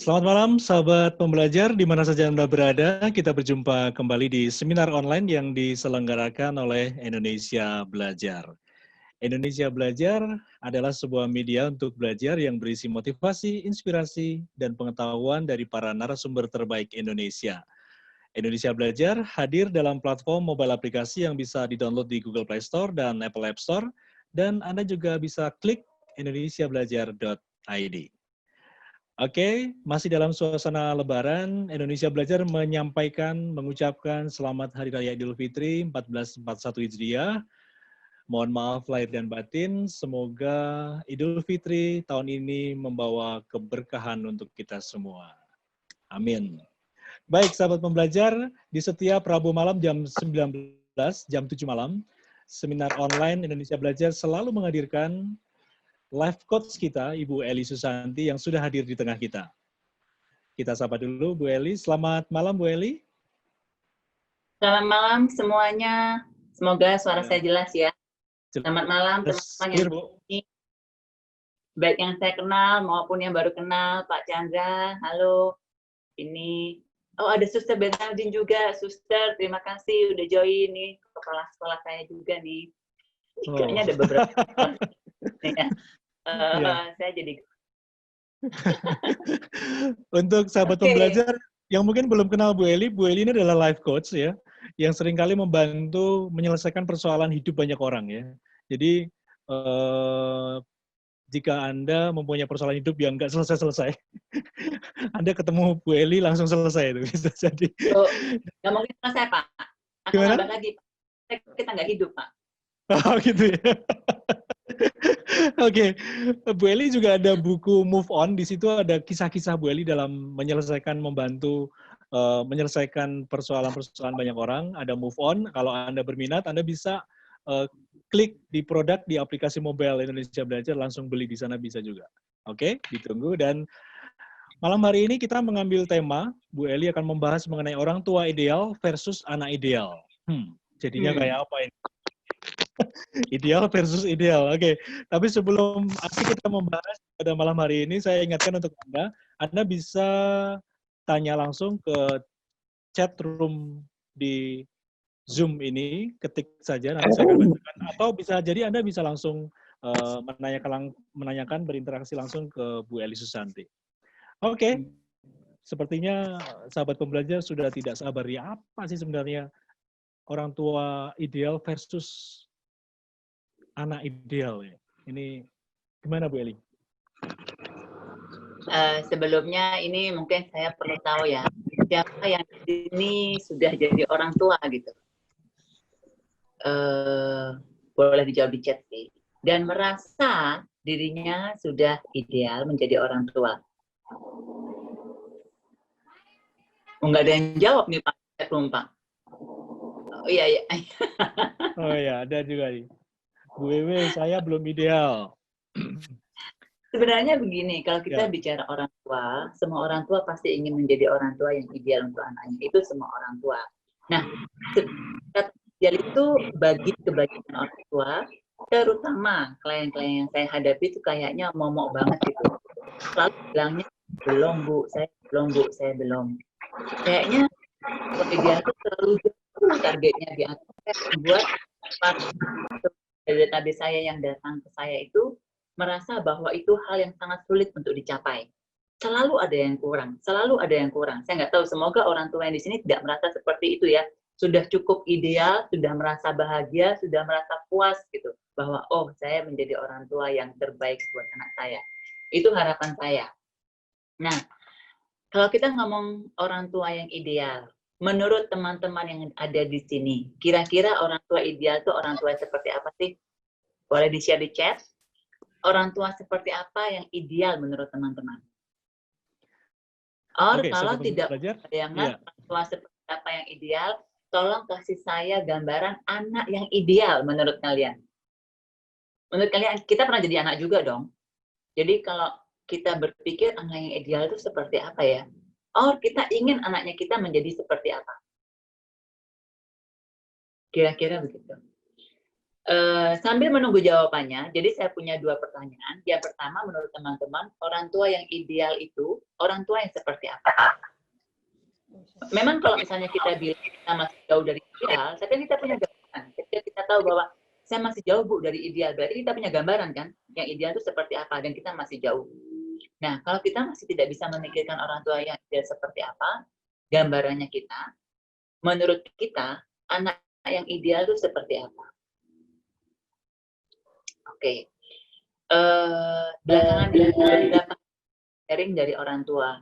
Selamat malam, sahabat pembelajar, di mana saja Anda berada. Kita berjumpa kembali di seminar online yang diselenggarakan oleh Indonesia Belajar. Indonesia Belajar adalah sebuah media untuk belajar yang berisi motivasi, inspirasi, dan pengetahuan dari para narasumber terbaik Indonesia. Indonesia Belajar hadir dalam platform mobile aplikasi yang bisa di-download di Google Play Store dan Apple App Store, dan Anda juga bisa klik indonesiabelajar.id. Oke, masih dalam suasana Lebaran, Indonesia Belajar mengucapkan Selamat Hari Raya Idul Fitri 1441 Hijriah. Mohon maaf lahir dan batin, semoga Idul Fitri tahun ini membawa keberkahan untuk kita semua. Amin. Baik, sahabat pembelajar, di setiap Rabu malam jam 19, jam 7 malam, seminar online Indonesia Belajar selalu menghadirkan live coach kita, Ibu Eli Susanti, yang sudah hadir di tengah kita. Kita sapa dulu Bu Eli. Selamat malam Bu Eli. Selamat malam semuanya. Semoga suara saya jelas ya. Selamat malam teman-teman yang ini, baik yang saya kenal maupun yang baru kenal. Pak Chandra, halo. Ini, ada Suster Bernardine juga. Suster, terima kasih udah join nih. Kepala sekolah saya juga nih. Kayaknya ada beberapa. Saya jadi. Untuk sahabat pembelajar yang mungkin belum kenal Bu Eli ini adalah life coach ya, yang seringkali membantu menyelesaikan persoalan hidup banyak orang ya. Jadi jika Anda mempunyai persoalan hidup yang nggak selesai-selesai, Anda ketemu Bu Eli langsung selesai itu bisa jadi. Nggak mungkin selesai Pak. Atau nambah lagi, kita nggak hidup Pak. Oh gitu ya. Oke, Bu Eli juga ada buku Move On. Di situ ada kisah-kisah Bu Eli dalam membantu menyelesaikan persoalan-persoalan banyak orang. Ada Move On. Kalau Anda berminat, Anda bisa klik di produk di aplikasi mobile Indonesia Belajar, langsung beli di sana bisa juga. Oke, ditunggu. Dan malam hari ini kita mengambil tema, Bu Eli akan membahas mengenai orang tua ideal versus anak ideal. Jadinya kayak apa ini? Ideal versus ideal. Oke. Tapi sebelum kita membahas pada malam hari ini, saya ingatkan untuk Anda bisa tanya langsung ke chat room di Zoom ini, ketik saja, nanti saya akan bacakan. Atau bisa jadi Anda bisa langsung menanyakan, berinteraksi langsung ke Bu Eli Susanti. Oke. Sepertinya sahabat pembelajar sudah tidak sabar ya, apa sih sebenarnya orang tua ideal versus anak ideal ya. Ini gimana Bu Eli? Sebelumnya ini mungkin saya perlu tahu ya, siapa yang di sini sudah jadi orang tua gitu? Boleh dijawab di chat sih. Dan merasa dirinya sudah ideal menjadi orang tua. Nggak ada yang jawab nih Pak, Pak. Oh iya. Oh iya, ada juga nih. Bu Ewe, saya belum ideal. Sebenarnya begini, kalau kita bicara orang tua, semua orang tua pasti ingin menjadi orang tua yang ideal untuk anaknya. Itu semua orang tua. Nah, ideal itu bagi kebanyakan orang tua, terutama klien-klien yang saya hadapi itu kayaknya momok banget gitu. Selalu bilangnya, belum Bu, saya belum. Kayaknya ideal itu terlalu jauh targetnya di atas. Buat database saya yang datang ke saya itu merasa bahwa itu hal yang sangat sulit untuk dicapai. Selalu ada yang kurang. Saya nggak tahu, semoga orang tua yang di sini tidak merasa seperti itu ya. Sudah cukup ideal, sudah merasa bahagia, sudah merasa puas gitu. Bahwa, saya menjadi orang tua yang terbaik buat anak saya. Itu harapan saya. Nah, kalau kita ngomong orang tua yang ideal, menurut teman-teman yang ada di sini, kira-kira orang tua ideal itu orang tua seperti apa sih? Boleh di-share di chat. Orang tua seperti apa yang ideal menurut teman-teman? Kalau tidak bayangan orang tua seperti apa yang ideal, tolong kasih saya gambaran anak yang ideal menurut kalian. Menurut kalian, kita pernah jadi anak juga dong. Jadi kalau kita berpikir anak yang ideal itu seperti apa ya? Kita ingin anaknya kita menjadi seperti apa? Kira-kira begitu. Sambil menunggu jawabannya, jadi saya punya 2 pertanyaan. Yang pertama, menurut teman-teman, orang tua yang ideal itu, orang tua yang seperti apa? Memang kalau misalnya kita bilang kita masih jauh dari ideal, tapi kita punya gambaran. Ketika kita tahu bahwa saya masih jauh, Bu, dari ideal, berarti kita punya gambaran kan, yang ideal itu seperti apa, dan kita masih jauh. Nah, kalau kita masih tidak bisa memikirkan orang tua yang ideal seperti apa, gambarannya kita, menurut kita, anak yang ideal itu seperti apa? Oke. Belakangan ini beberapa sharing dari orang tua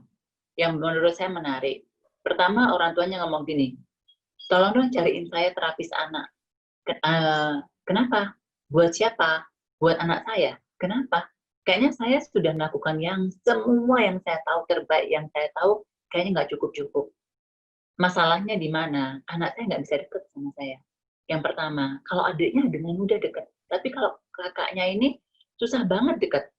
yang menurut saya menarik. Pertama, orang tuanya ngomong gini, tolong dong cariin saya terapis anak. Kenapa? Buat siapa? Buat anak saya. Kenapa? Kayaknya saya sudah melakukan semua yang saya tahu, terbaik yang saya tahu, kayaknya nggak cukup-cukup. Masalahnya di mana? Anak saya nggak bisa deket sama saya. Yang pertama, kalau adiknya dengan mudah deket. Tapi kalau kakaknya ini susah banget deket.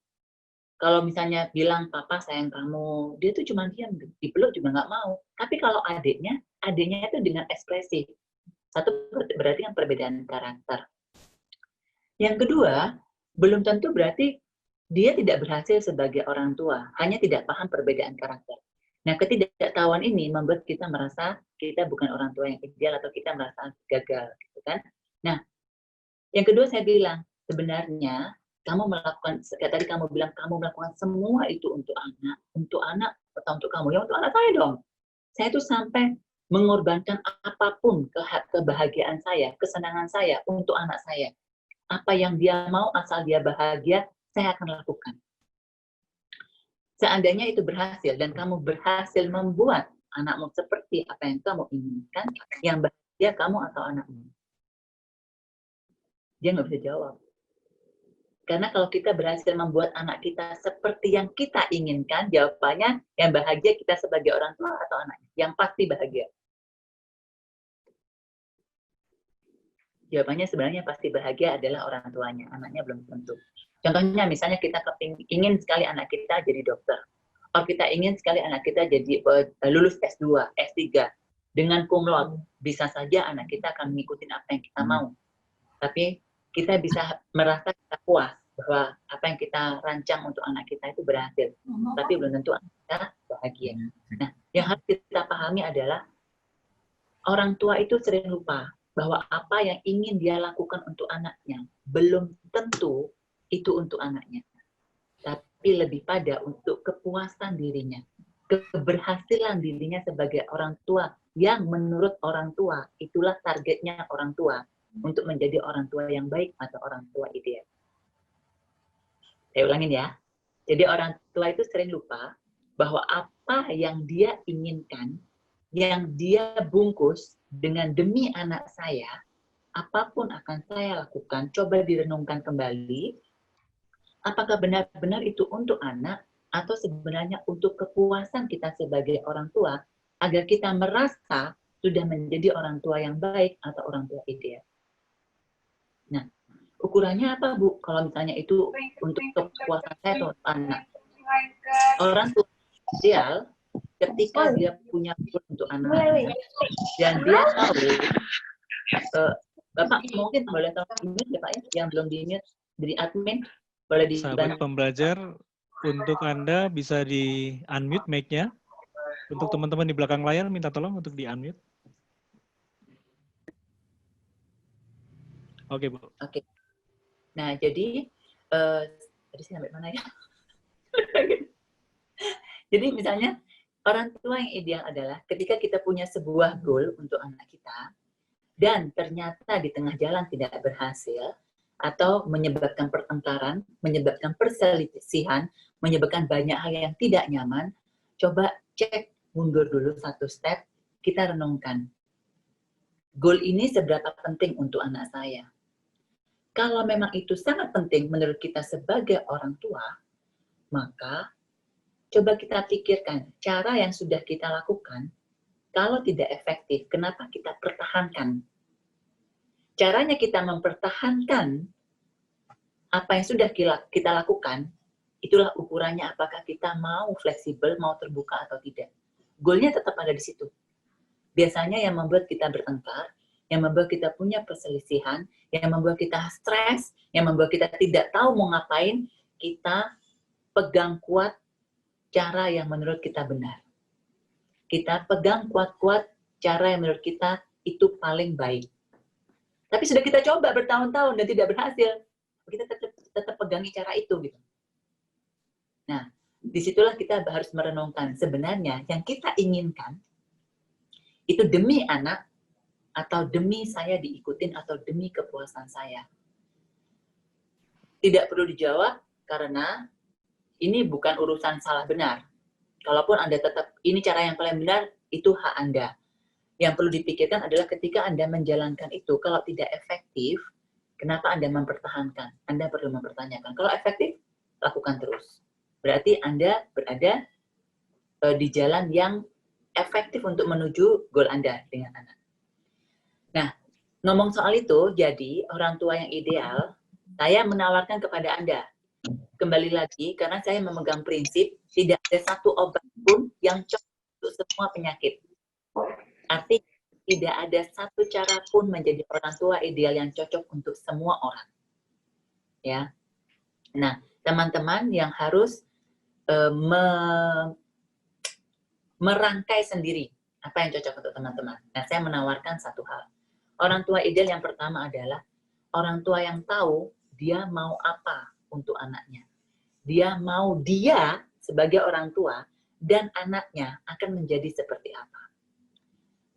Kalau misalnya bilang, papa sayang kamu, dia tuh cuma diam, dipeluk juga nggak mau. Tapi kalau adiknya itu dengan ekspresi. Satu, berarti kan perbedaan karakter. Yang kedua, belum tentu berarti dia tidak berhasil sebagai orang tua, hanya tidak paham perbedaan karakter. Nah, ketidaktahuan ini membuat kita merasa kita bukan orang tua yang ideal atau kita merasa gagal, gitu kan? Nah, yang kedua saya bilang, sebenarnya kamu melakukan, kayak tadi kamu bilang, kamu melakukan semua itu untuk anak atau untuk kamu, ya untuk anak saya dong. Saya tuh sampai mengorbankan apapun kebahagiaan saya, kesenangan saya untuk anak saya. Apa yang dia mau asal dia bahagia, saya akan lakukan. Seandainya itu berhasil dan kamu berhasil membuat anakmu seperti apa yang kamu inginkan, yang bahagia kamu atau anakmu? Dia nggak bisa jawab. Karena kalau kita berhasil membuat anak kita seperti yang kita inginkan, jawabannya yang bahagia kita sebagai orang tua atau anaknya? Yang pasti bahagia. Jawabannya sebenarnya pasti bahagia adalah orang tuanya, anaknya belum tentu. Contohnya misalnya kita ingin sekali anak kita jadi dokter, atau kita ingin sekali anak kita jadi lulus S2, S3 dengan cum laude, bisa saja anak kita akan mengikuti apa yang kita mau. Tapi kita bisa merasa kita puas bahwa apa yang kita rancang untuk anak kita itu berhasil, tapi belum tentu anak kita bahagia. Nah, yang harus kita pahami adalah orang tua itu sering lupa bahwa apa yang ingin dia lakukan untuk anaknya belum tentu itu untuk anaknya, tapi lebih pada untuk kepuasan dirinya, keberhasilan dirinya sebagai orang tua yang menurut orang tua itulah targetnya orang tua untuk menjadi orang tua yang baik atau orang tua ideal. Saya ulangin ya. Jadi orang tua itu sering lupa bahwa apa yang dia inginkan, yang dia bungkus dengan demi anak saya, apapun akan saya lakukan, coba direnungkan kembali, apakah benar-benar itu untuk anak atau sebenarnya untuk kepuasan kita sebagai orang tua, agar kita merasa sudah menjadi orang tua yang baik atau orang tua ideal. Nah, ukurannya apa, Bu? Kalau misalnya itu untuk kepuasan saya atau anak. Orang tua ideal ketika dia punya untuk anaknya dan dia tahu, Bapak mungkin boleh tolong di-mute ya Pak ya, yang belum di-mute dari admin, boleh dibantu. Sahabat pembelajar, untuk Anda bisa di-unmute mic-nya. Untuk teman-teman di belakang layar, minta tolong untuk di-unmute. Oke, Bu. Oke. Nah, jadi, tadi saya sampai mana ya? Jadi misalnya, orang tua yang ideal adalah ketika kita punya sebuah goal untuk anak kita, dan ternyata di tengah jalan tidak berhasil, atau menyebabkan pertengkaran, menyebabkan perselisihan, menyebabkan banyak hal yang tidak nyaman, coba cek mundur dulu satu step, kita renungkan. Goal ini seberapa penting untuk anak saya? Kalau memang itu sangat penting menurut kita sebagai orang tua, maka coba kita pikirkan cara yang sudah kita lakukan, kalau tidak efektif, kenapa kita pertahankan? Caranya kita mempertahankan apa yang sudah kita lakukan, itulah ukurannya apakah kita mau fleksibel, mau terbuka atau tidak. Goalnya tetap ada di situ. Biasanya yang membuat kita bertengkar, yang membuat kita punya perselisihan, yang membuat kita stres, yang membuat kita tidak tahu mau ngapain, kita pegang kuat cara yang menurut kita benar. Kita pegang kuat-kuat cara yang menurut kita itu paling baik. Tapi sudah kita coba bertahun-tahun dan tidak berhasil, kita tetap pegangi cara itu gitu. Nah, disitulah kita harus merenungkan sebenarnya yang kita inginkan itu demi anak atau demi saya diikutin atau demi kepuasan saya. Tidak perlu dijawab karena ini bukan urusan salah benar. Kalaupun Anda tetap ini cara yang paling benar, itu hak Anda. Yang perlu dipikirkan adalah ketika Anda menjalankan itu, kalau tidak efektif, kenapa Anda mempertahankan? Anda perlu mempertanyakan. Kalau efektif, lakukan terus. Berarti Anda berada di jalan yang efektif untuk menuju goal Anda dengan anak. Nah, ngomong soal itu, jadi orang tua yang ideal, saya menawarkan kepada Anda, kembali lagi, karena saya memegang prinsip, tidak ada satu obat pun yang cocok untuk semua penyakit. Artinya, tidak ada satu cara pun menjadi orang tua ideal yang cocok untuk semua orang. Ya. Nah, teman-teman yang harus merangkai sendiri apa yang cocok untuk teman-teman. Nah, saya menawarkan satu hal. Orang tua ideal yang pertama adalah orang tua yang tahu dia mau apa untuk anaknya. Dia mau dia sebagai orang tua dan anaknya akan menjadi seperti apa.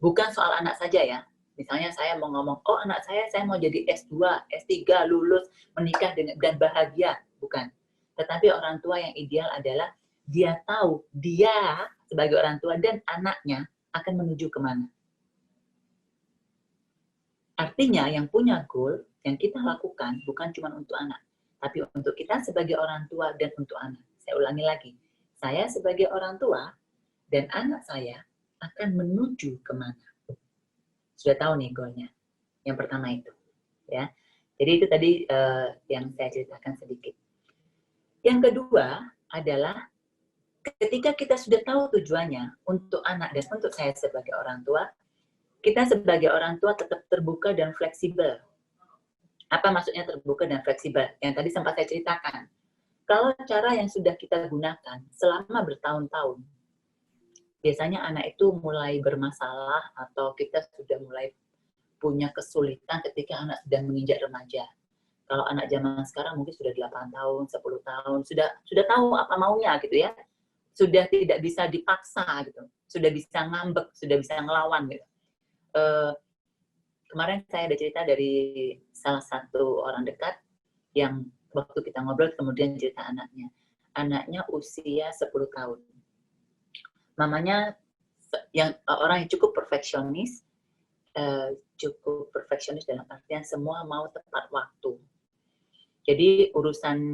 Bukan soal anak saja ya. Misalnya saya mau ngomong, oh anak saya mau jadi S2, S3, lulus, menikah dan bahagia. Bukan. Tetapi orang tua yang ideal adalah dia tahu dia sebagai orang tua dan anaknya akan menuju kemana. Artinya yang punya goal, yang kita lakukan bukan cuma untuk anak, tapi untuk kita sebagai orang tua dan untuk anak. Saya ulangi lagi, saya sebagai orang tua dan anak saya akan menuju kemana. Sudah tahu nih goalnya. Yang pertama itu, ya. Jadi itu tadi yang saya ceritakan sedikit. Yang kedua adalah ketika kita sudah tahu tujuannya untuk anak dan untuk saya sebagai orang tua, kita sebagai orang tua tetap terbuka dan fleksibel. Apa maksudnya terbuka dan fleksibel? Yang tadi sempat saya ceritakan. Kalau cara yang sudah kita gunakan selama bertahun-tahun, biasanya anak itu mulai bermasalah atau kita sudah mulai punya kesulitan ketika anak sudah menginjak remaja. Kalau anak zaman sekarang mungkin sudah 8 tahun, 10 tahun, sudah tahu apa maunya gitu ya. Sudah tidak bisa dipaksa gitu. Sudah bisa ngambek, sudah bisa ngelawan gitu. Kemarin saya ada cerita dari salah satu orang dekat yang waktu kita ngobrol kemudian cerita anaknya. Anaknya usia 10 tahun. Mamanya yang orang yang cukup perfeksionis dalam artian semua mau tepat waktu. Jadi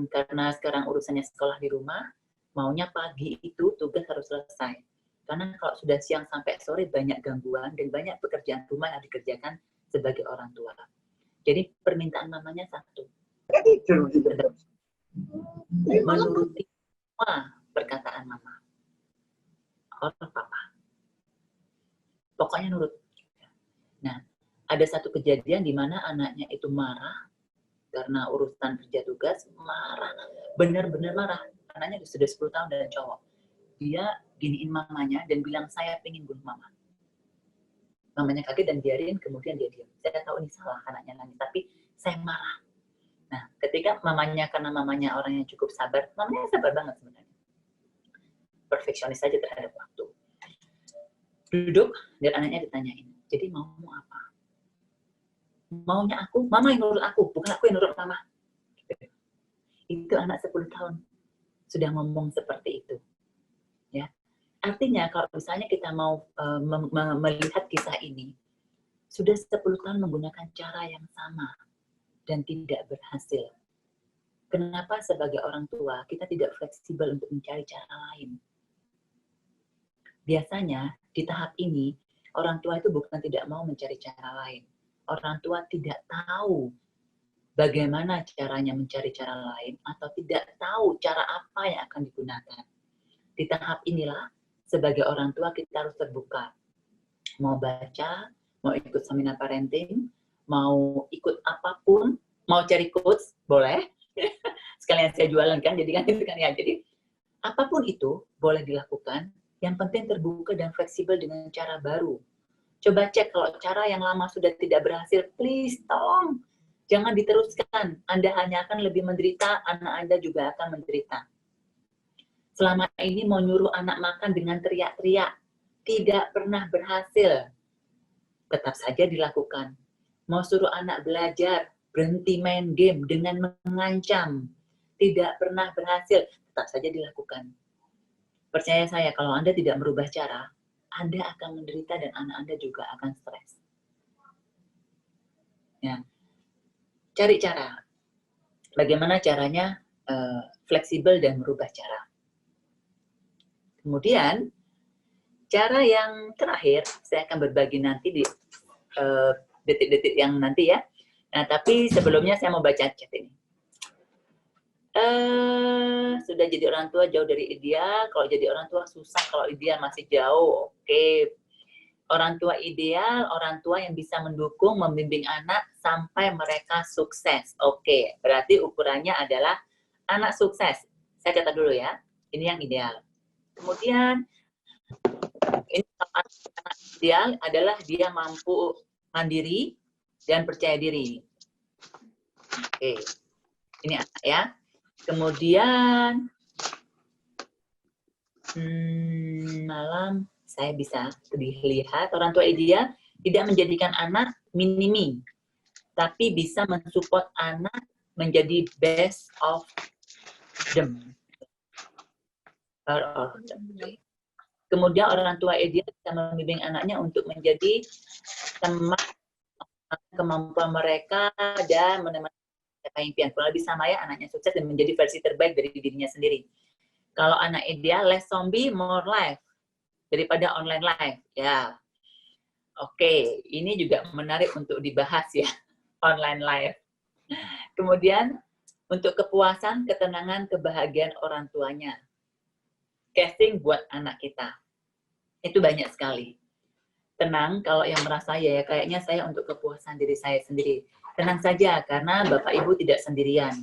karena sekarang urusannya sekolah di rumah, maunya pagi itu tugas harus selesai. Karena kalau sudah siang sampai sore banyak gangguan dan banyak pekerjaan rumah yang dikerjakan sebagai orang tua. Jadi permintaan mamanya satu. Menuruti semua perkataan mama. Atau papa. Pokoknya nurut. Nah, ada satu kejadian di mana anaknya itu marah karena urusan kerja tugas, marah. Benar-benar marah. Anaknya sudah 10 tahun dan cowok. Dia giniin mamanya dan bilang, saya pengen bunuh mama. Mamanya kaget dan biarin, kemudian dia diam. Saya tahu ini salah anaknya nangis, tapi saya marah. Nah, ketika karena mamanya orang yang cukup sabar, mamanya sabar banget sebenarnya. Perfeksionis saja terhadap waktu. Duduk, dan anaknya ditanyain, jadi maumu apa? Maunya aku, mama yang nurut aku, bukan aku yang nurut mama. Itu anak 10 tahun sudah ngomong seperti itu. Ya. Artinya kalau misalnya kita mau melihat kisah ini, sudah 10 tahun menggunakan cara yang sama dan tidak berhasil. Kenapa sebagai orang tua kita tidak fleksibel untuk mencari cara lain? Biasanya di tahap ini, orang tua itu bukan tidak mau mencari cara lain. Orang tua tidak tahu bagaimana caranya mencari cara lain atau tidak tahu cara apa yang akan digunakan. Di tahap inilah, sebagai orang tua kita harus terbuka. Mau baca, mau ikut seminar parenting, mau ikut apapun, mau cari coach, boleh. Sekalian saya jualan kan, jadi kan itu kan ya. Jadi apapun itu boleh dilakukan, yang penting terbuka dan fleksibel dengan cara baru. Coba cek kalau cara yang lama sudah tidak berhasil, please tolong jangan diteruskan. Anda hanya akan lebih menderita, anak Anda juga akan menderita. Selama ini mau nyuruh anak makan dengan teriak-teriak, tidak pernah berhasil. Tetap saja dilakukan. Mau suruh anak belajar, berhenti main game dengan mengancam, tidak pernah berhasil, tetap saja dilakukan. Percaya saya, kalau Anda tidak merubah cara, Anda akan menderita dan anak Anda juga akan stres. Ya. Cari cara. Bagaimana caranya fleksibel dan merubah cara. Kemudian, cara yang terakhir, saya akan berbagi nanti di detik-detik yang nanti ya. Nah, tapi sebelumnya saya mau baca chat ini. Sudah jadi orang tua jauh dari ideal, kalau jadi orang tua susah, kalau ideal masih jauh, oke. Orang tua ideal, orang tua yang bisa mendukung, membimbing anak sampai mereka sukses. Oke, berarti ukurannya adalah anak sukses. Saya catat dulu ya, ini yang ideal. Kemudian, ini anak ideal adalah dia mampu mandiri dan percaya diri. Oke, ini anak ya. Kemudian, malam saya bisa dilihat orang tua ideal tidak menjadikan anak mini-me, tapi bisa mensupport anak menjadi best of them. Kemudian orang tua ideal bisa membimbing anaknya untuk menjadi teman kemampuan mereka dan menemani impian. Kurang lebih sama ya, anaknya sukses dan menjadi versi terbaik dari dirinya sendiri. Kalau anak ideal, less zombie, more life. Daripada online life. Ya. Oke, ini juga menarik untuk dibahas ya. Online life. Kemudian, untuk kepuasan, ketenangan, kebahagiaan orang tuanya. Casting buat anak kita. Itu banyak sekali. Tenang, kalau yang merasa ya kayaknya saya untuk kepuasan diri saya sendiri. Tenang saja, karena Bapak Ibu tidak sendirian.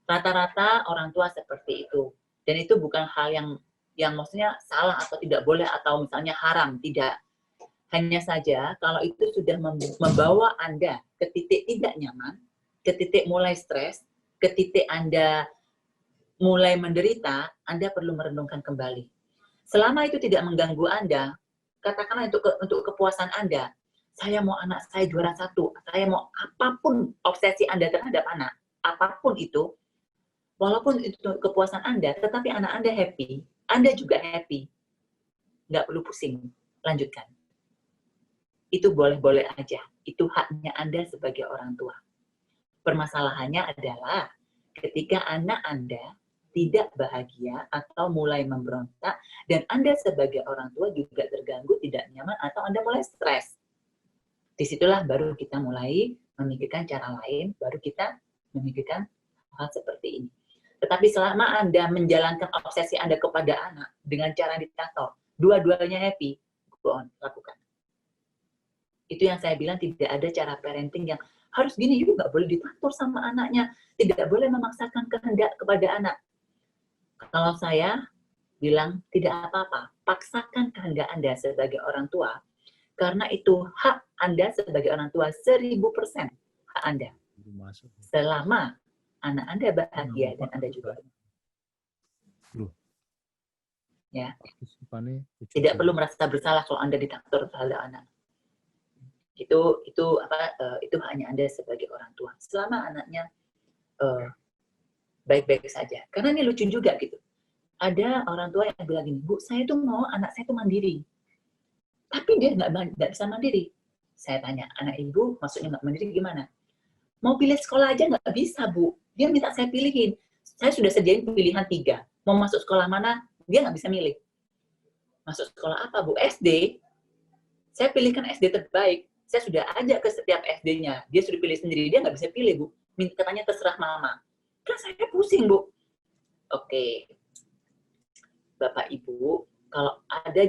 Rata-rata orang tua seperti itu. Dan itu bukan hal yang maksudnya salah atau tidak boleh atau misalnya haram, tidak. Hanya saja kalau itu sudah membawa Anda ke titik tidak nyaman, ke titik mulai stres, ke titik Anda mulai menderita, Anda perlu merenungkan kembali. Selama itu tidak mengganggu Anda, katakanlah untuk kepuasan Anda, saya mau anak saya juara 1, saya mau apapun obsesi Anda terhadap anak, apapun itu, walaupun itu kepuasan Anda, tetapi anak Anda happy, Anda juga happy. Nggak perlu pusing, lanjutkan. Itu boleh-boleh aja, itu haknya Anda sebagai orang tua. Permasalahannya adalah ketika anak Anda tidak bahagia atau mulai memberontak, dan Anda sebagai orang tua juga terganggu, tidak nyaman, atau Anda mulai stres. Disitulah baru kita mulai memikirkan cara lain, baru kita memikirkan hal seperti ini. Tetapi selama Anda menjalankan obsesi Anda kepada anak dengan cara diktator, dua-duanya happy, go on, lakukan. Itu yang saya bilang, tidak ada cara parenting yang harus gini, juga boleh ditatur sama anaknya, tidak boleh memaksakan kehendak kepada anak. Kalau saya bilang tidak apa-apa, paksakan kehendak Anda sebagai orang tua, karena itu hak Anda sebagai orang tua 1000% hak Anda. Selama anak Anda bahagia dan Anda juga. Ya. Tidak perlu merasa bersalah kalau Anda ditatur terhadap anak. Itu hanya Anda sebagai orang tua. Selama anaknya baik-baik saja. Karena ini lucu juga gitu. Ada orang tua yang bilang gini, Bu, saya tuh mau anak saya tuh mandiri. Tapi dia nggak bisa mandiri. Saya tanya, anak ibu maksudnya nggak mandiri gimana? Mau pilih sekolah aja nggak bisa, Bu. Dia minta saya pilihin. Saya sudah sediain pilihan 3. Mau masuk sekolah mana, dia nggak bisa milih. Masuk sekolah apa, Bu? SD. Saya pilihkan SD terbaik. Saya sudah ajak ke setiap SD-nya. Dia sudah pilih sendiri. Dia nggak bisa pilih, Bu. Katanya terserah mama. Kan saya pusing, Bu. Oke. Bapak Ibu, kalau ada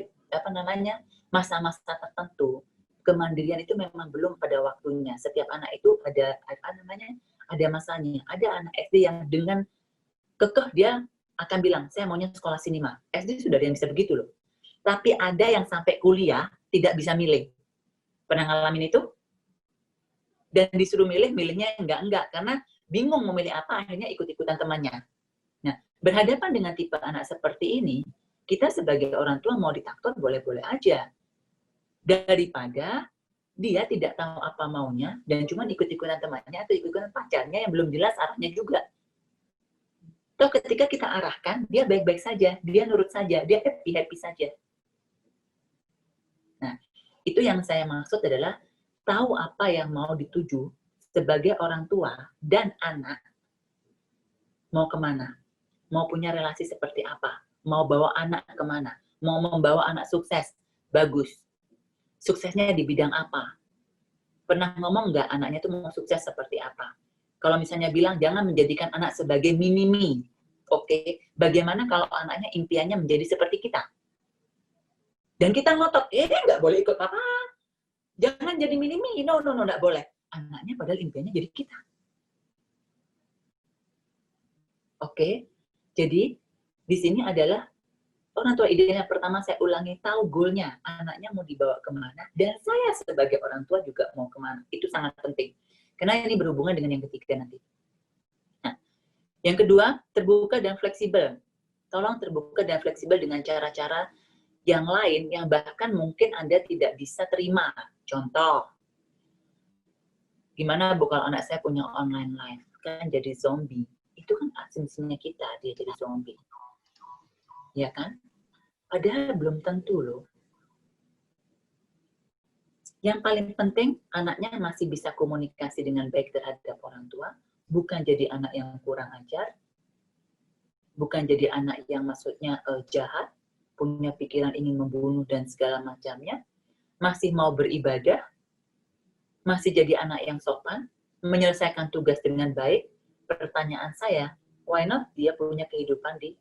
masa-masa tertentu, kemandirian itu memang belum pada waktunya. Setiap anak itu ada ada masanya. Ada anak SD yang dengan kekeh dia akan bilang, saya maunya sekolah sinema. SD sudah ada yang bisa begitu loh. Tapi ada yang sampai kuliah tidak bisa milih. Pernah ngalamin itu? Dan disuruh milih, milihnya enggak. Karena bingung memilih apa, akhirnya ikut-ikutan temannya. Nah, berhadapan dengan tipe anak seperti ini, kita sebagai orang tua mau ditaktor boleh-boleh aja. Daripada dia tidak tahu apa maunya, dan cuma ikut-ikutan temannya atau ikut-ikutan pacarnya yang belum jelas arahnya juga. Toh ketika kita arahkan, dia baik-baik saja, dia nurut saja, dia happy-happy saja. Nah, itu yang saya maksud adalah tahu apa yang mau dituju sebagai orang tua dan anak mau kemana, mau punya relasi seperti apa, mau bawa anak kemana, mau membawa anak sukses, bagus. Suksesnya di bidang apa? Pernah ngomong nggak anaknya itu mau sukses seperti apa? Kalau misalnya bilang jangan menjadikan anak sebagai mini-me, oke. Bagaimana kalau anaknya impiannya menjadi seperti kita? Dan kita ngotot, nggak boleh ikut papa. Jangan jadi mini-me, no, nggak boleh. Anaknya padahal impiannya jadi kita. Oke, jadi di sini adalah orang tua idealnya pertama saya ulangi, tahu goalnya, anaknya mau dibawa kemana, dan saya sebagai orang tua juga mau kemana. Itu sangat penting. Karena ini berhubungan dengan yang ketiga nanti. Nah, yang kedua, terbuka dan fleksibel. Tolong terbuka dan fleksibel dengan cara-cara yang lain yang bahkan mungkin Anda tidak bisa terima. Contoh, gimana Bu kalau anak saya punya online live, kan jadi zombie. Itu kan asumsinya kita, dia jadi zombie. Ya kan? Padahal belum tentu loh. Yang paling penting, anaknya masih bisa komunikasi dengan baik terhadap orang tua, bukan jadi anak yang kurang ajar, bukan jadi anak yang maksudnya jahat, punya pikiran ingin membunuh dan segala macamnya, masih mau beribadah, masih jadi anak yang sopan, menyelesaikan tugas dengan baik. Pertanyaan saya, why not dia punya kehidupan di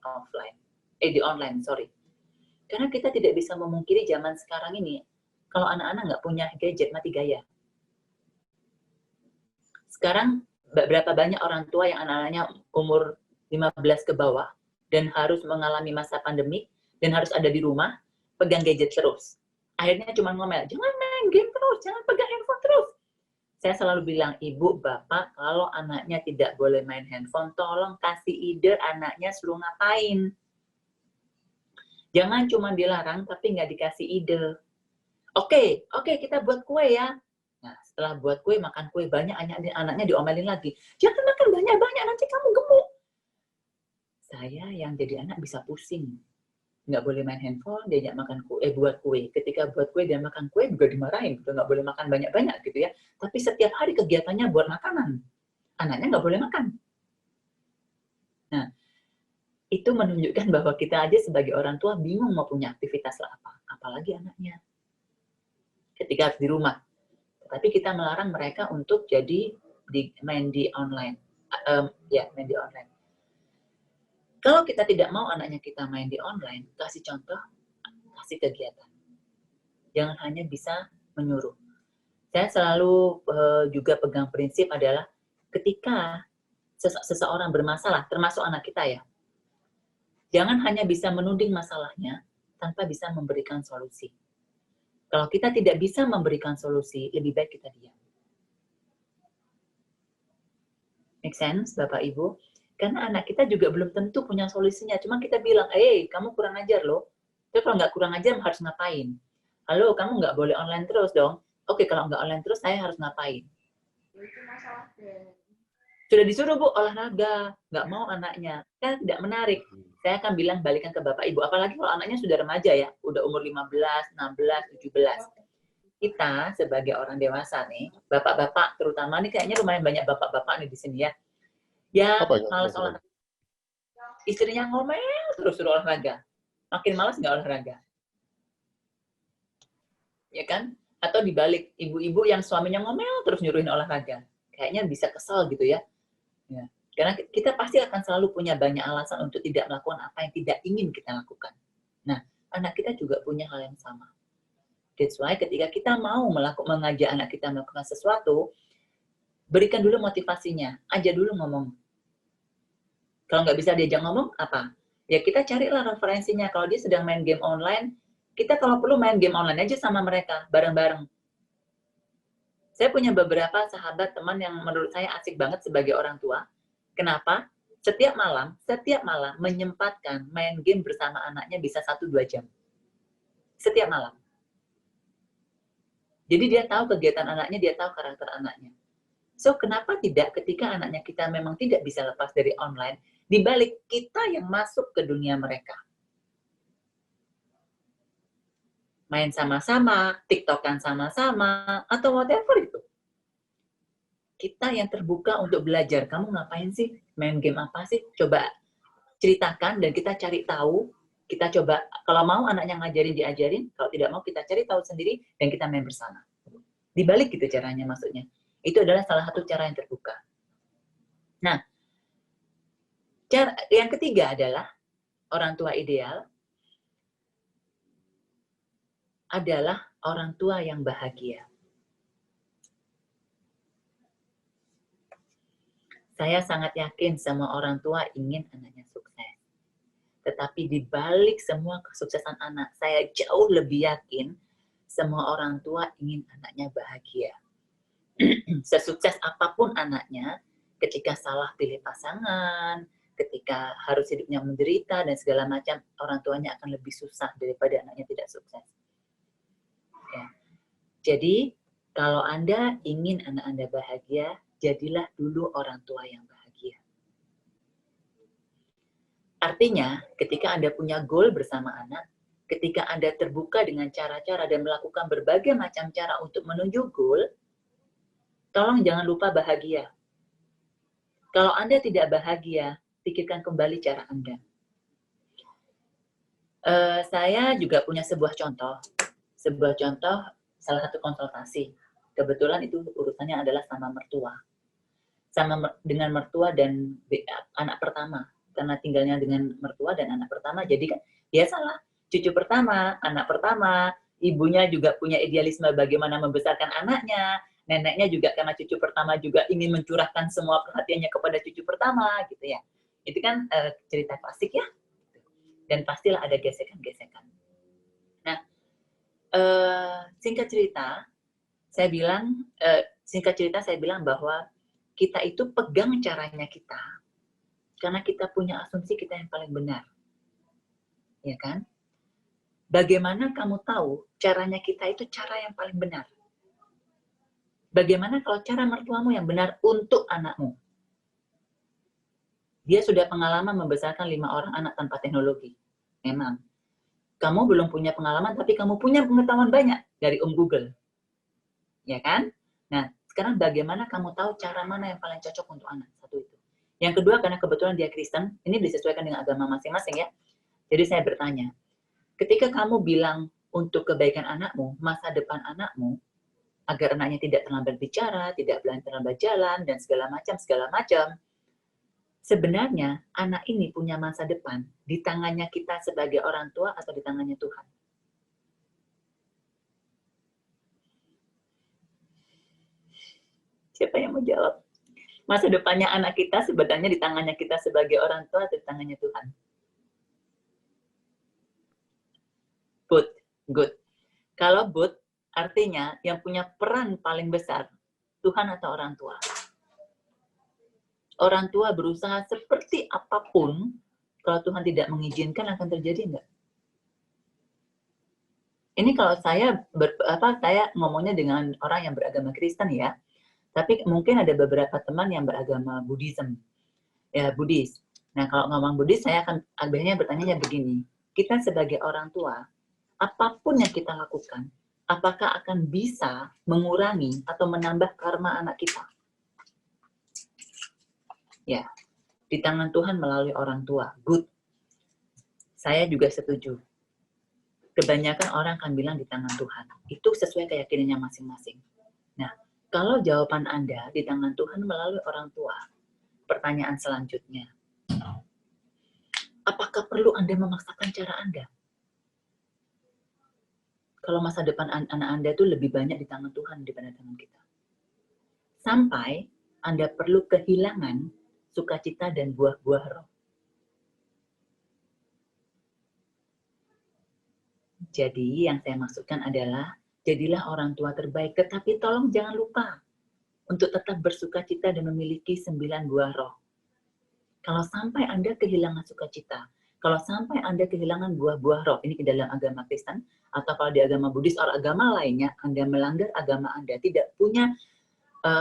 online, sorry. Karena kita tidak bisa memungkiri zaman sekarang ini, kalau anak-anak nggak punya gadget, mati gaya. Sekarang, berapa banyak orang tua yang anak-anaknya umur 15 ke bawah, dan harus mengalami masa pandemik, dan harus ada di rumah, pegang gadget terus. Akhirnya cuma ngomel, jangan main game terus, jangan pegang handphone terus. Saya selalu bilang, ibu, bapak, kalau anaknya tidak boleh main handphone, tolong kasih ide anaknya suruh ngapain. Jangan cuma dilarang, tapi nggak dikasih ide. Oke, kita buat kue ya. Nah, setelah buat kue, makan kue banyak, anaknya diomelin lagi. Jangan makan banyak-banyak, nanti kamu gemuk. Saya yang jadi anak bisa pusing. Nggak boleh main handphone, diajak makan kue, buat kue. Ketika buat kue dan makan kue juga dimarahin, gitu. Nggak boleh makan banyak-banyak gitu ya. Tapi setiap hari kegiatannya buat makanan. Anaknya nggak boleh makan. Nah, itu menunjukkan bahwa kita aja sebagai orang tua bingung mau punya aktivitas apa. Apalagi anaknya. Ketika harus di rumah. Tapi kita melarang mereka untuk jadi main di online. Main di online. Kalau kita tidak mau anaknya kita main di online, kasih contoh, kasih kegiatan. Jangan hanya bisa menyuruh. Saya selalu juga pegang prinsip adalah ketika seseorang bermasalah, termasuk anak kita ya, jangan hanya bisa menuding masalahnya tanpa bisa memberikan solusi. Kalau kita tidak bisa memberikan solusi, lebih baik kita diam. Make sense, Bapak Ibu? Karena anak kita juga belum tentu punya solusinya. Cuma kita bilang, kamu kurang ajar loh. Terus kalau nggak kurang ajar, harus ngapain? Halo, kamu nggak boleh online terus dong. Oke, kalau nggak online terus, saya harus ngapain? Itu masalah deh. Sudah disuruh, Bu, olahraga. Nggak mau anaknya. Kan tidak menarik. Saya akan bilang balikan ke Bapak Ibu. Apalagi kalau anaknya sudah remaja ya. Udah umur 15, 16, 17. Kita sebagai orang dewasa nih, bapak-bapak terutama nih, kayaknya lumayan banyak bapak-bapak nih di sini ya. Ya, malas olahraga. Istrinya ngomel terus suruh olahraga. Makin malas nggak olahraga. Ya kan? Atau dibalik, ibu-ibu yang suaminya ngomel terus nyuruhin olahraga. Kayaknya bisa kesal gitu ya. Ya. Karena kita pasti akan selalu punya banyak alasan untuk tidak melakukan apa yang tidak ingin kita lakukan. Nah, anak kita juga punya hal yang sama. That's why ketika kita mau mengajak anak kita melakukan sesuatu, berikan dulu motivasinya, ajak dulu ngomong. Kalau nggak bisa diajak ngomong, apa? Ya kita carilah referensinya. Kalau dia sedang main game online, kita kalau perlu main game online aja sama mereka, bareng-bareng. Saya punya beberapa sahabat teman yang menurut saya asik banget sebagai orang tua. Kenapa? Setiap malam menyempatkan main game bersama anaknya bisa 1-2 jam. Setiap malam. Jadi dia tahu kegiatan anaknya, dia tahu karakter anaknya. So, kenapa tidak ketika anaknya kita memang tidak bisa lepas dari online, dibalik kita yang masuk ke dunia mereka. Main sama-sama, TikTokan sama-sama, atau whatever itu. Kita yang terbuka untuk belajar. Kamu ngapain sih? Main game apa sih? Coba ceritakan dan kita cari tahu. Kita coba, kalau mau anaknya ngajarin, diajarin. Kalau tidak mau, kita cari tahu sendiri dan kita main bersama. Dibalik gitu caranya maksudnya. Itu adalah salah satu cara yang terbuka. Nah, cara yang ketiga adalah orang tua ideal adalah orang tua yang bahagia. Saya sangat yakin semua orang tua ingin anaknya sukses. Tetapi di balik semua kesuksesan anak, saya jauh lebih yakin semua orang tua ingin anaknya bahagia. Sesukses apapun anaknya, ketika salah pilih pasangan, ketika harus hidupnya menderita dan segala macam, orang tuanya akan lebih susah daripada anaknya tidak sukses. Ya. Jadi, kalau Anda ingin anak Anda bahagia, jadilah dulu orang tua yang bahagia. Artinya, ketika Anda punya goal bersama anak, ketika Anda terbuka dengan cara-cara dan melakukan berbagai macam cara untuk menuju goal, tolong jangan lupa bahagia. Kalau Anda tidak bahagia, pikirkan kembali cara Anda. Saya juga punya sebuah contoh, salah satu konsultasi. Kebetulan itu urusannya adalah sama mertua. Dengan mertua dan anak pertama. Karena tinggalnya dengan mertua dan anak pertama, jadi kan biasalah, cucu pertama, anak pertama, ibunya juga punya idealisme bagaimana membesarkan anaknya, neneknya juga karena cucu pertama juga ingin mencurahkan semua perhatiannya kepada cucu pertama, gitu ya. Itu kan cerita klasik ya. Dan pastilah ada gesekan-gesekan. Nah, singkat cerita saya bilang bahwa kita itu pegang caranya kita, karena kita punya asumsi kita yang paling benar. Ya kan? Bagaimana kamu tahu caranya kita itu cara yang paling benar? Bagaimana kalau cara mertuamu yang benar untuk anakmu? Dia sudah pengalaman membesarkan 5 orang anak tanpa teknologi. Memang. Kamu belum punya pengalaman, tapi kamu punya pengetahuan banyak dari Google. Ya kan? Nah, sekarang bagaimana kamu tahu cara mana yang paling cocok untuk anak? Satu itu. Yang kedua, karena kebetulan dia Kristen, ini disesuaikan dengan agama masing-masing ya. Jadi saya bertanya, ketika kamu bilang untuk kebaikan anakmu, masa depan anakmu, agar anaknya tidak terlambat bicara, tidak terlambat jalan, dan segala macam, sebenarnya anak ini punya masa depan di tangannya kita sebagai orang tua atau di tangannya Tuhan? Siapa yang mau jawab? Masa depannya anak kita sebenarnya di tangannya kita sebagai orang tua atau di tangannya Tuhan? Good. Kalau good, artinya yang punya peran paling besar, Tuhan atau orang tua. Orang tua berusaha seperti apapun, kalau Tuhan tidak mengizinkan akan terjadi enggak? Ini kalau saya ngomongnya dengan orang yang beragama Kristen ya, tapi mungkin ada beberapa teman yang beragama Buddhism, ya Buddhis. Nah kalau ngomong Buddhis, saya akan akhirnya bertanya begini, kita sebagai orang tua, apapun yang kita lakukan, apakah akan bisa mengurangi atau menambah karma anak kita? Ya, di tangan Tuhan melalui orang tua. Good. Saya juga setuju. Kebanyakan orang akan bilang di tangan Tuhan. Itu sesuai keyakinannya masing-masing. Nah, kalau jawaban Anda di tangan Tuhan melalui orang tua, pertanyaan selanjutnya, apakah perlu Anda memaksakan cara Anda? kalau masa depan anak Anda itu lebih banyak di tangan Tuhan daripada tangan kita. Sampai Anda perlu kehilangan sukacita dan buah-buah roh. Jadi yang saya maksudkan adalah, jadilah orang tua terbaik, tetapi tolong jangan lupa untuk tetap bersukacita dan memiliki 9 buah roh. Kalau sampai Anda kehilangan sukacita, kalau sampai Anda kehilangan buah-buah roh, ini ke dalam agama Kristen, atau kalau di agama Buddhis atau agama lainnya, Anda melanggar agama Anda, tidak punya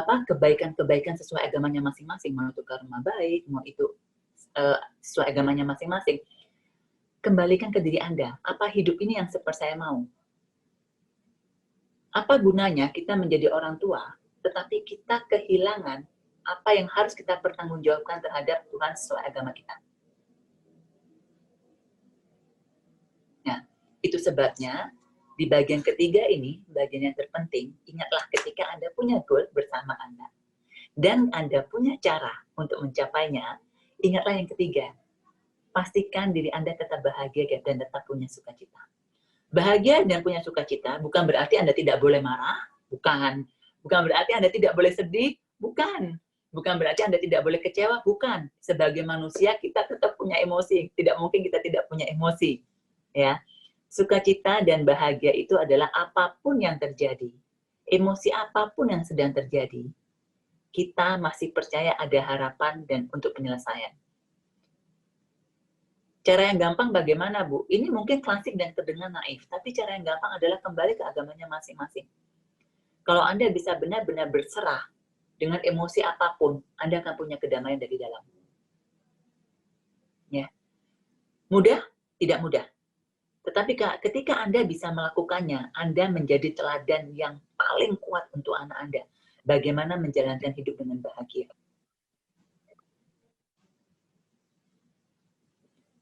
kebaikan-kebaikan sesuai agamanya masing-masing, mau itu karma baik, mau itu sesuai agamanya masing-masing, kembalikan ke diri Anda, apa hidup ini yang seperti saya mau? Apa gunanya kita menjadi orang tua, tetapi kita kehilangan apa yang harus kita pertanggungjawabkan terhadap Tuhan sesuai agama kita? Nah, itu sebabnya di bagian ketiga ini, bagian yang terpenting, ingatlah ketika Anda punya goal bersama Anda, dan Anda punya cara untuk mencapainya, ingatlah yang ketiga, pastikan diri Anda tetap bahagia dan tetap punya sukacita. Bahagia dan punya sukacita bukan berarti Anda tidak boleh marah, bukan. Bukan berarti Anda tidak boleh sedih, bukan. Bukan berarti Anda tidak boleh kecewa, bukan. Sebagai manusia kita tetap punya emosi, tidak mungkin kita tidak punya emosi. Ya. Sukacita dan bahagia itu adalah apapun yang terjadi. Emosi apapun yang sedang terjadi, kita masih percaya ada harapan dan untuk penyelesaian. Cara yang gampang bagaimana, Bu? Ini mungkin klasik dan terdengar naif, tapi cara yang gampang adalah kembali ke agamanya masing-masing. Kalau Anda bisa benar-benar berserah dengan emosi apapun, Anda akan punya kedamaian dari dalam. Ya. Mudah? Tidak mudah. Tetapi ketika Anda bisa melakukannya, Anda menjadi teladan yang paling kuat untuk anak Anda. Bagaimana menjalankan hidup dengan bahagia.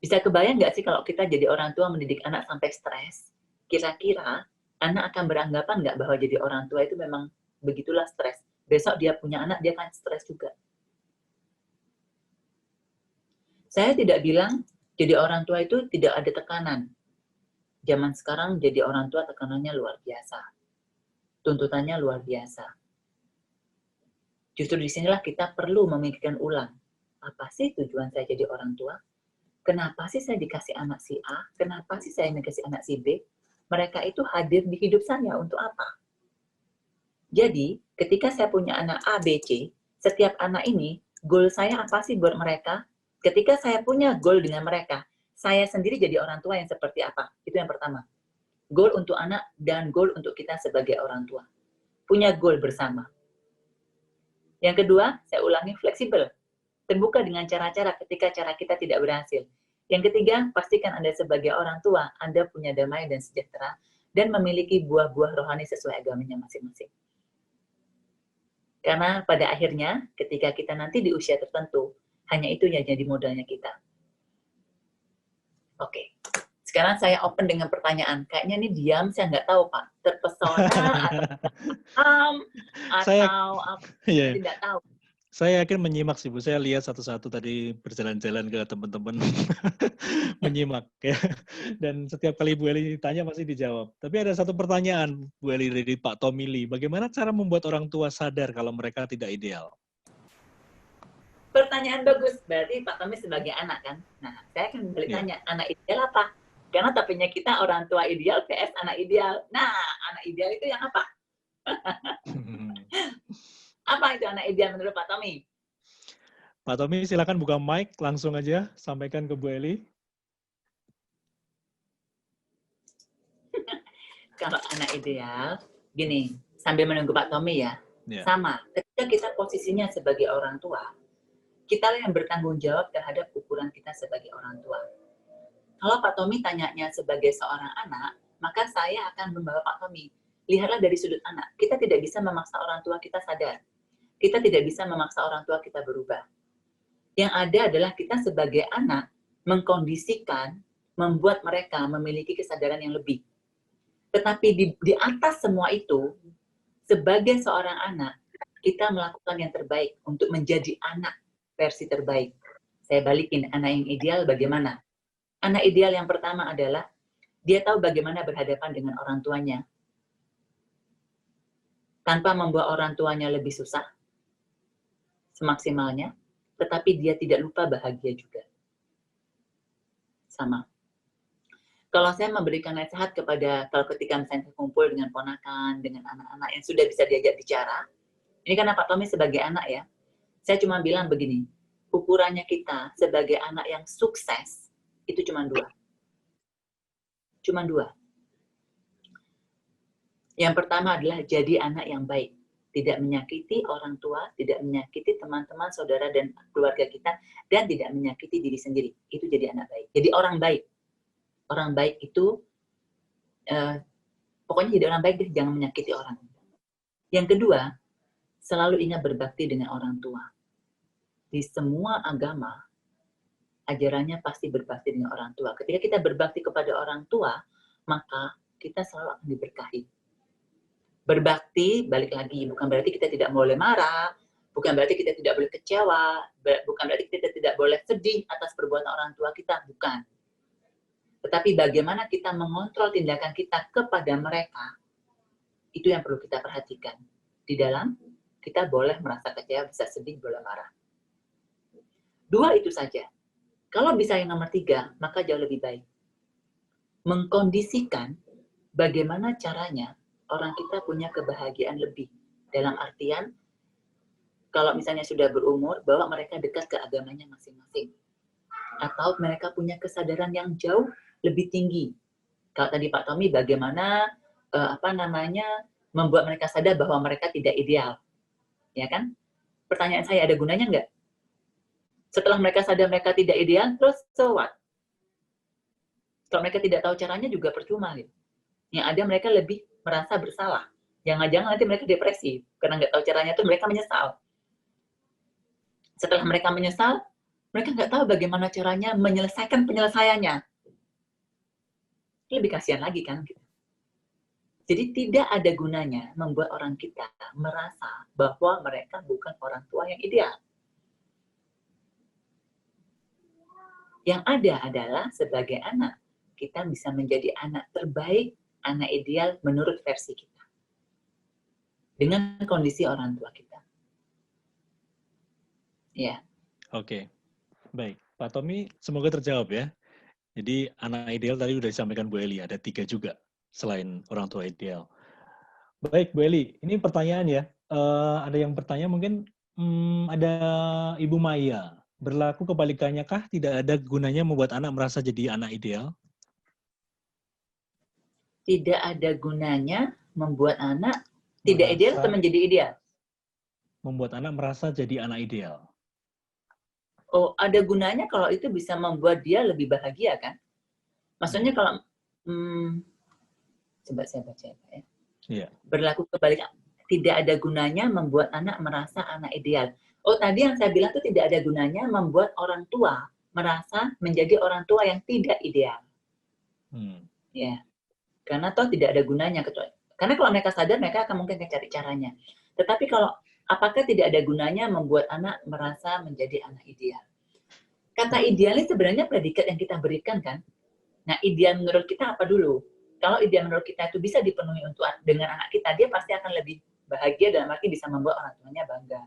Bisa kebayang nggak sih kalau kita jadi orang tua mendidik anak sampai stres? Kira-kira anak akan beranggapan nggak bahwa jadi orang tua itu memang begitulah stres. Besok dia punya anak, dia akan stres juga. Saya tidak bilang jadi orang tua itu tidak ada tekanan. Zaman sekarang jadi orang tua tekanannya luar biasa. Tuntutannya luar biasa. Justru disinilah kita perlu memikirkan ulang. Apa sih tujuan saya jadi orang tua? Kenapa sih saya dikasih anak si A? Kenapa sih saya dikasih anak si B? Mereka itu hadir di hidup saya untuk apa? Jadi, ketika saya punya anak A, B, C, setiap anak ini, goal saya apa sih buat mereka? Ketika saya punya goal dengan mereka, saya sendiri jadi orang tua yang seperti apa? Itu yang pertama. Goal untuk anak dan goal untuk kita sebagai orang tua. Punya goal bersama. Yang kedua, saya ulangi, fleksibel. Terbuka dengan cara-cara ketika cara kita tidak berhasil. Yang ketiga, pastikan Anda sebagai orang tua, Anda punya damai dan sejahtera, dan memiliki buah-buah rohani sesuai agamanya masing-masing. Karena pada akhirnya, ketika kita nanti di usia tertentu, hanya itu yang jadi modalnya kita. Oke. Sekarang saya open dengan pertanyaan. Kayaknya ini diam, saya nggak tahu, Pak. Terpesona atau apa, yeah. tidak tahu. Saya yakin menyimak sih, Bu. Saya lihat satu-satu tadi berjalan-jalan ke teman-teman. Menyimak, ya. Dan setiap kali Bu Eli ditanya pasti dijawab. Tapi ada satu pertanyaan, Bu Eli, dari Pak Tommy Lee. Bagaimana cara membuat orang tua sadar kalau mereka tidak ideal? Pertanyaan bagus. Berarti Pak Tommy sebagai anak, kan? Nah, saya akan balik tanya, anak ideal apa? Karena tapinya kita orang tua ideal vs anak ideal. Nah, anak ideal itu yang apa? Apa itu anak ideal menurut Pak Tommy? Pak Tommy, silakan buka mic, langsung aja sampaikan ke Bu Eli. Kalau anak ideal, gini, sambil menunggu Pak Tommy ya, sama. Ketika kita posisinya sebagai orang tua, kita yang bertanggung jawab terhadap ukuran kita sebagai orang tua. Kalau Pak Tommy tanyanya sebagai seorang anak, maka saya akan membawa Pak Tommy. Lihatlah dari sudut anak. Kita tidak bisa memaksa orang tua kita sadar. Kita tidak bisa memaksa orang tua kita berubah. Yang ada adalah kita sebagai anak mengkondisikan, membuat mereka memiliki kesadaran yang lebih. Tetapi di atas semua itu, sebagai seorang anak, kita melakukan yang terbaik untuk menjadi anak versi terbaik. Saya balikin, anak yang ideal bagaimana? Anak ideal yang pertama adalah Dia tahu bagaimana berhadapan dengan orang tuanya tanpa membuat orang tuanya lebih susah semaksimalnya, tetapi dia tidak lupa bahagia juga. Sama. Kalau saya memberikan nasihat kepada, kalau ketika misalnya kumpul dengan ponakan, dengan anak-anak yang sudah bisa diajak bicara, ini karena Pak Tommy sebagai anak ya, saya cuma bilang begini, ukurannya kita sebagai anak yang sukses, itu cuma dua. Cuma dua. Yang pertama adalah jadi anak yang baik. Tidak menyakiti orang tua, tidak menyakiti teman-teman, saudara, dan keluarga kita, dan tidak menyakiti diri sendiri. Itu jadi anak baik. Jadi orang baik. Orang baik itu, pokoknya jadi orang baik, jangan menyakiti orang. Yang kedua, selalu ingat berbakti dengan orang tua. Di semua agama, ajarannya pasti berbakti dengan orang tua. Ketika kita berbakti kepada orang tua, maka kita selalu akan diberkahi. Berbakti, balik lagi, bukan berarti kita tidak boleh marah, bukan berarti kita tidak boleh kecewa, bukan berarti kita tidak boleh sedih atas perbuatan orang tua kita, bukan. Tetapi bagaimana kita mengontrol tindakan kita kepada mereka, itu yang perlu kita perhatikan. Di dalam, kita boleh merasa kecewa, bisa sedih, boleh marah. Dua itu saja. Kalau bisa yang nomor 3, maka jauh lebih baik. Mengkondisikan bagaimana caranya orang kita punya kebahagiaan lebih. Dalam artian, kalau misalnya sudah berumur, bahwa mereka dekat ke agamanya masing-masing. Atau mereka punya kesadaran yang jauh lebih tinggi. Kalau tadi Pak Tommy, bagaimana membuat mereka sadar bahwa mereka tidak ideal. Ya kan? Pertanyaan saya, ada gunanya nggak? Setelah mereka sadar mereka tidak ideal, terus so what? Kalau mereka tidak tahu caranya juga percuma. Gitu. Yang ada mereka lebih merasa bersalah. Jangan-jangan nanti mereka depresi. Karena nggak tahu caranya itu mereka menyesal. Setelah mereka menyesal, mereka nggak tahu bagaimana caranya menyelesaikan penyelesaiannya. Lebih kasihan lagi kan? Jadi tidak ada gunanya membuat orang kita merasa bahwa mereka bukan orang tua yang ideal. Yang ada adalah sebagai anak, kita bisa menjadi anak terbaik, anak ideal menurut versi kita. Dengan kondisi orang tua kita. Ya. Oke, baik. Pak Tommy, semoga terjawab ya. Jadi anak ideal tadi sudah disampaikan Bu Eli, ada 3 juga selain orang tua ideal. Baik Bu Eli, ini pertanyaan ya. Ada yang bertanya mungkin ada Ibu Maya. Berlaku kebalikannya kah tidak ada gunanya membuat anak merasa jadi anak ideal? Tidak ada gunanya membuat anak tidak ideal atau menjadi ideal? Membuat anak merasa jadi anak ideal. Oh, ada gunanya kalau itu bisa membuat dia lebih bahagia kan? Maksudnya kalau coba saya baca ya, Pak ya. Yeah. Berlaku kebalikan, tidak ada gunanya membuat anak merasa anak ideal. Oh, tadi yang saya bilang itu tidak ada gunanya membuat orang tua merasa menjadi orang tua yang tidak ideal. Ya, karena toh tidak ada gunanya. Karena kalau mereka sadar, mereka akan mungkin cari caranya. Tetapi kalau apakah tidak ada gunanya membuat anak merasa menjadi anak ideal? Kata ideal ini sebenarnya predikat yang kita berikan kan. Nah, ideal menurut kita apa dulu? Kalau ideal menurut kita itu bisa dipenuhi untuk dengan anak kita, dia pasti akan lebih bahagia dan makin bisa membuat orang tuanya bangga.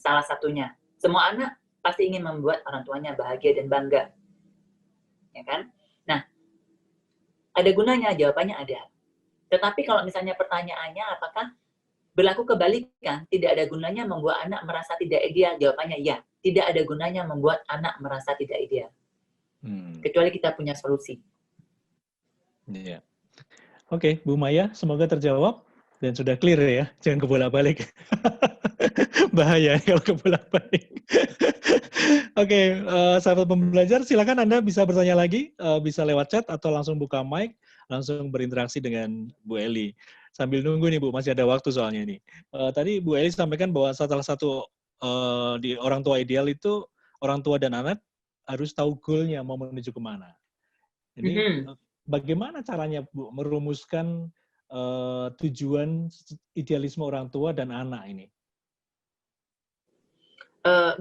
Salah satunya, semua anak pasti ingin membuat orang tuanya bahagia dan bangga. Ya kan? Nah, ada gunanya? Jawabannya ada. Tetapi kalau misalnya pertanyaannya apakah berlaku kebalikan, tidak ada gunanya membuat anak merasa tidak ideal? Jawabannya ya, tidak ada gunanya membuat anak merasa tidak ideal. Kecuali kita punya solusi. Iya. Oke, Bu Maya, semoga terjawab dan sudah clear ya, jangan kebolak-balik. Bahaya kalau kebolak-balik. Oke, sahabat pembelajar, silakan Anda bisa bertanya lagi, bisa lewat chat atau langsung buka mic, langsung berinteraksi dengan Bu Eli. Sambil nunggu nih Bu, masih ada waktu soalnya nih. Tadi Bu Eli sampaikan bahwa salah satu di orang tua ideal itu orang tua dan anak harus tahu goal-nya mau menuju kemana. Jadi bagaimana caranya Bu merumuskan tujuan idealisme orang tua dan anak ini?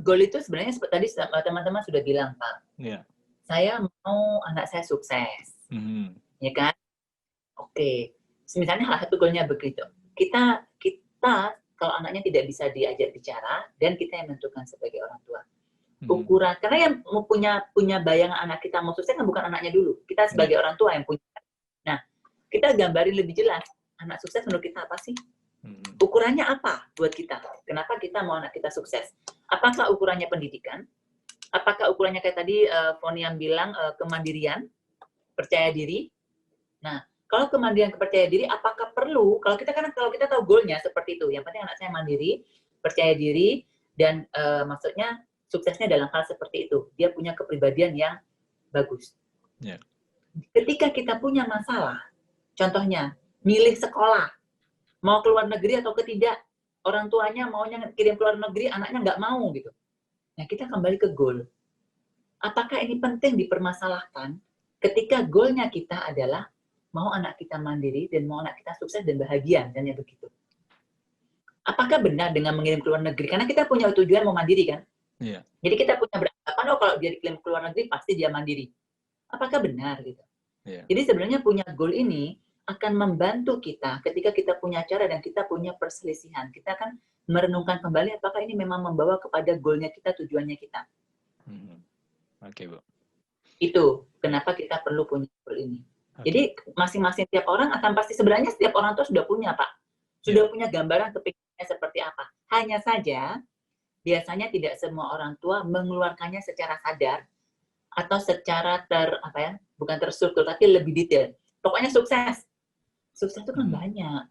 Goal itu sebenarnya tadi teman-teman sudah bilang Pak. Yeah. Saya mau anak saya sukses. Ya kan? Oke. Misalnya salah satu goalnya begitu. Kita kalau anaknya tidak bisa diajak bicara dan kita yang menentukan sebagai orang tua. Ukuran, karena yang punya bayangan anak kita mau sukses kan bukan anaknya dulu. Kita sebagai orang tua yang punya. Nah, kita gambarin lebih jelas. Anak sukses menurut kita apa sih? Ukurannya apa buat kita? Kenapa kita mau anak kita sukses? Apakah ukurannya pendidikan? Apakah ukurannya kayak tadi Foni yang bilang kemandirian, percaya diri? Nah, kalau kemandirian, percaya diri, apakah perlu? Kalau kita tahu goalnya seperti itu, yang penting anak saya mandiri, percaya diri, dan maksudnya suksesnya dalam hal seperti itu. Dia punya kepribadian yang bagus. Yeah. Ketika kita punya masalah, contohnya milih sekolah, mau keluar negeri atau tidak, orang tuanya maunya kirim keluar negeri, anaknya nggak mau gitu. Nah, kita kembali ke goal. Apakah ini penting dipermasalahkan ketika goalnya kita adalah mau anak kita mandiri dan mau anak kita sukses dan bahagia, dan begitu. Apakah benar dengan mengirim ke luar negeri? Karena kita punya tujuan mau mandiri kan? Yeah. Jadi kita punya beranggapan, kalau dia dikirim ke luar negeri pasti dia mandiri. Apakah benar gitu? Yeah. Jadi sebenarnya punya goal ini akan membantu kita ketika kita punya cara dan kita punya perselisihan. Kita akan merenungkan kembali apakah ini memang membawa kepada goalnya kita, tujuannya kita. Oke, Bu. Itu kenapa kita perlu punya goal ini. Jadi masing-masing tiap orang akan pasti, sebenarnya setiap orang tua sudah punya, Pak. Sudah punya gambaran kepinginannya seperti apa. Hanya saja, biasanya tidak semua orang tua mengeluarkannya secara sadar atau secara bukan terstruktur, tapi lebih detail. Pokoknya sukses. Sukses itu kan banyak.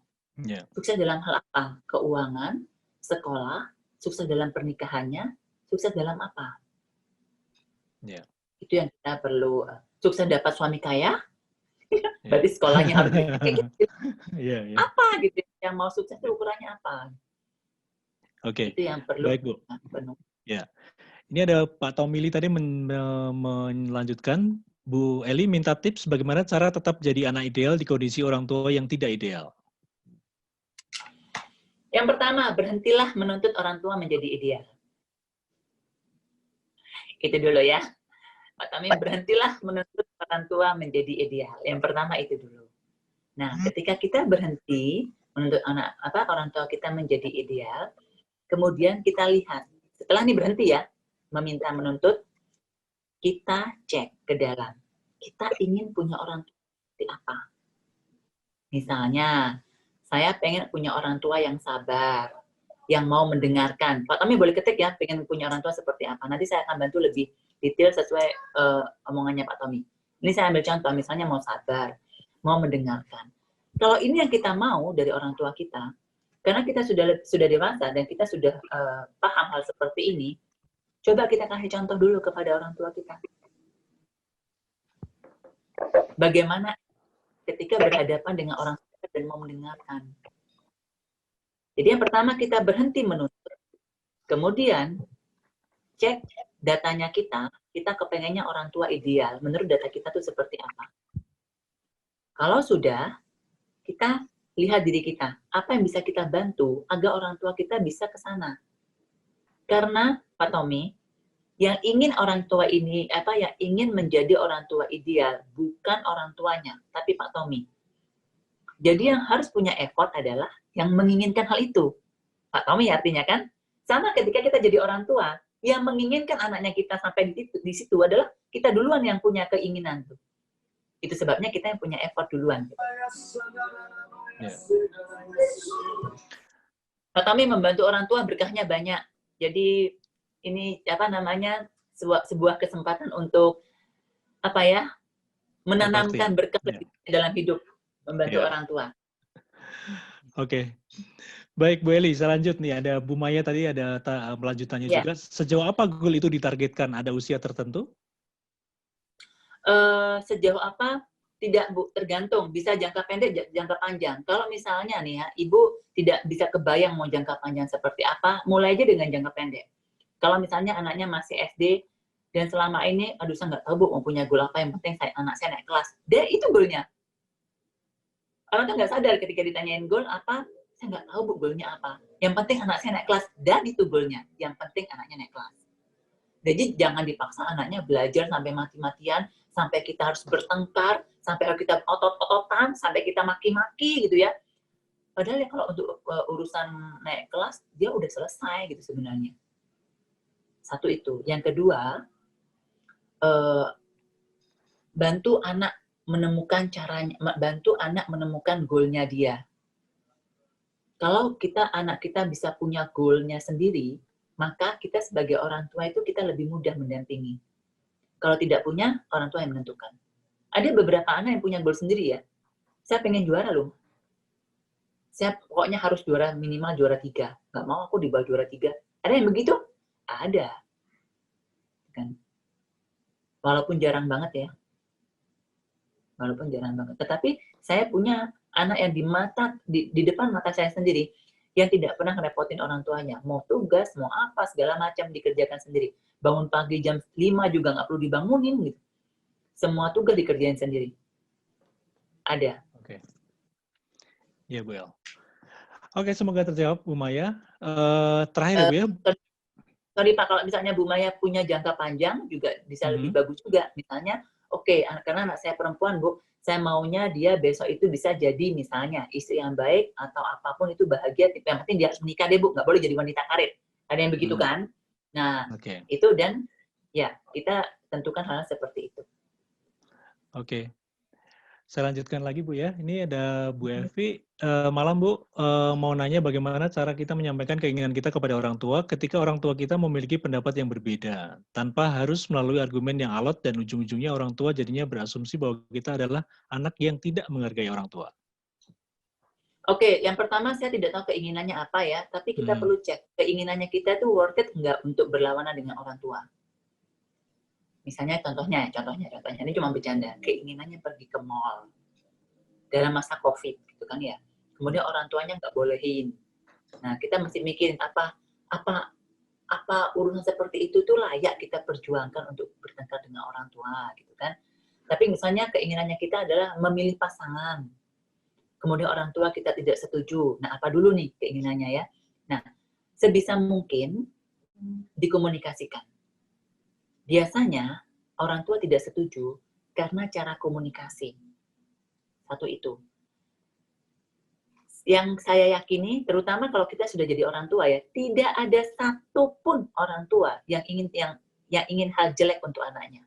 Yeah. Sukses dalam hal apa? Keuangan, sekolah, sukses dalam pernikahannya, sukses dalam apa? Yeah. Itu yang kita perlu. Sukses dapat suami kaya, berarti sekolahnya harus kayak gitu. Apa gitu yang mau sukses itu ukurannya apa? Oke. Itu yang perlu. Baik, Bu. Ya. Ini ada Pak Tomili tadi melanjutkan. Bu Eli minta tips bagaimana cara tetap jadi anak ideal di kondisi orang tua yang tidak ideal. Yang pertama, berhentilah menuntut orang tua menjadi ideal. Itu dulu ya. Pak Tommy, berhentilah menuntut orang tua menjadi ideal. Yang pertama itu dulu. Nah, ketika kita berhenti menuntut orang tua kita menjadi ideal, kemudian kita lihat, setelah ini berhenti ya, meminta menuntut, kita cek ke dalam. Kita ingin punya orang tua seperti apa? Misalnya, saya pengen punya orang tua yang sabar, yang mau mendengarkan. Pak Tommy boleh ketik ya, pengen punya orang tua seperti apa. Nanti saya akan bantu lebih detail sesuai omongannya Pak Tommy. Ini saya ambil contoh, misalnya mau sabar, mau mendengarkan. Kalau ini yang kita mau dari orang tua kita, karena kita sudah dewasa dan kita sudah paham hal seperti ini, coba kita kasih contoh dulu kepada orang tua kita. Bagaimana ketika berhadapan dengan orang tua dan mau mendengarkan. Jadi yang pertama kita berhenti menuntut. Kemudian cek datanya kita kepengennya orang tua ideal. Menurut data kita tuh seperti apa? Kalau sudah, kita lihat diri kita. Apa yang bisa kita bantu agar orang tua kita bisa ke sana? Karena, Pak Tommy, yang ingin orang tua ini, yang ingin menjadi orang tua ideal, bukan orang tuanya, tapi Pak Tommy. Jadi yang harus punya effort adalah yang menginginkan hal itu. Pak Tommy artinya kan? Sama ketika kita jadi orang tua, yang menginginkan anaknya kita sampai di situ adalah kita duluan yang punya keinginan tuh. Itu sebabnya kita yang punya effort duluan. Yeah. Pak Tommy membantu orang tua berkahnya banyak. Jadi ini sebuah kesempatan untuk menanamkan berkah dalam hidup, membantu orang tua. Oke. Baik, Bu Eli, selanjutnya ada Bu Maya tadi ada melanjutannya juga. Sejauh apa goal itu ditargetkan? Ada usia tertentu? Sejauh apa? Tidak, Bu, tergantung. Bisa jangka pendek, jangka panjang. Kalau misalnya nih ya, Ibu tidak bisa kebayang mau jangka panjang seperti apa, mulai aja dengan jangka pendek. Kalau misalnya anaknya masih SD, dan selama ini, aduh saya nggak tahu Bu mau punya goal apa, yang penting anak saya naik kelas. Dan itu goalnya. Orang kan nggak sadar ketika ditanyain goal apa, saya nggak tahu Bu goalnya apa. Yang penting anak saya naik kelas, dan itu goalnya. Yang penting anaknya naik kelas. Jadi jangan dipaksa anaknya belajar sampai mati-matian, sampai kita harus bertengkar, sampai kita otot-ototan, sampai kita maki-maki gitu ya. Padahal ya kalau untuk urusan naik kelas, dia udah selesai gitu sebenarnya. Satu itu. Yang kedua, bantu anak menemukan caranya, bantu anak menemukan goalnya dia. Kalau anak kita bisa punya goalnya sendiri, maka kita sebagai orang tua itu kita lebih mudah mendampingi. Kalau tidak punya, orang tua yang menentukan. Ada beberapa anak yang punya goal sendiri ya. Saya pengen juara loh. Saya pokoknya harus juara, minimal juara 3. Nggak mau aku di bawah juara 3. Ada yang begitu? Ada. Kan? Walaupun jarang banget ya. Walaupun jarang banget. Tetapi saya punya anak yang di depan mata saya sendiri, yang tidak pernah ngerepotin orang tuanya. Mau tugas, mau apa, segala macam dikerjakan sendiri. Bangun pagi jam 5 juga nggak perlu dibangunin gitu. Semua tugas dikerjain sendiri. Ada. Oke. Ya, Bu El. Oke, semoga terjawab, Bu Maya. Terakhir ya, Bu ya. Sorry Pak, kalau misalnya Bu Maya punya jangka panjang juga bisa lebih bagus juga. Misalnya, oke, karena anak saya perempuan, Bu, saya maunya dia besok itu bisa jadi misalnya istri yang baik atau apapun itu bahagia. Yang penting dia harus menikah deh, Bu. Nggak boleh jadi wanita karir. Ada yang begitu kan? Nah, itu dan ya kita tentukan hal seperti itu. Oke. Saya lanjutkan lagi, Bu ya. Ini ada Bu Evi. Malam, Bu. Mau nanya bagaimana cara kita menyampaikan keinginan kita kepada orang tua ketika orang tua kita memiliki pendapat yang berbeda, tanpa harus melalui argumen yang alot dan ujung-ujungnya orang tua jadinya berasumsi bahwa kita adalah anak yang tidak menghargai orang tua. Oke, yang pertama saya tidak tahu keinginannya apa ya, tapi kita perlu cek keinginannya kita itu worth it nggak untuk berlawanan dengan orang tua. Misalnya contohnya ini cuma bercanda, keinginannya pergi ke mall dalam masa COVID gitu kan ya. Kemudian orang tuanya nggak bolehin. Nah, kita mesti mikirin apa urusan seperti itu tuh layak kita perjuangkan untuk bertengkar dengan orang tua gitu kan. Tapi misalnya keinginannya kita adalah memilih pasangan. Kemudian orang tua kita tidak setuju. Nah, apa dulu nih keinginannya ya? Nah, sebisa mungkin dikomunikasikan. Biasanya orang tua tidak setuju karena cara komunikasi. Satu itu. Yang saya yakini, terutama kalau kita sudah jadi orang tua ya, tidak ada satupun orang tua yang ingin hal jelek untuk anaknya.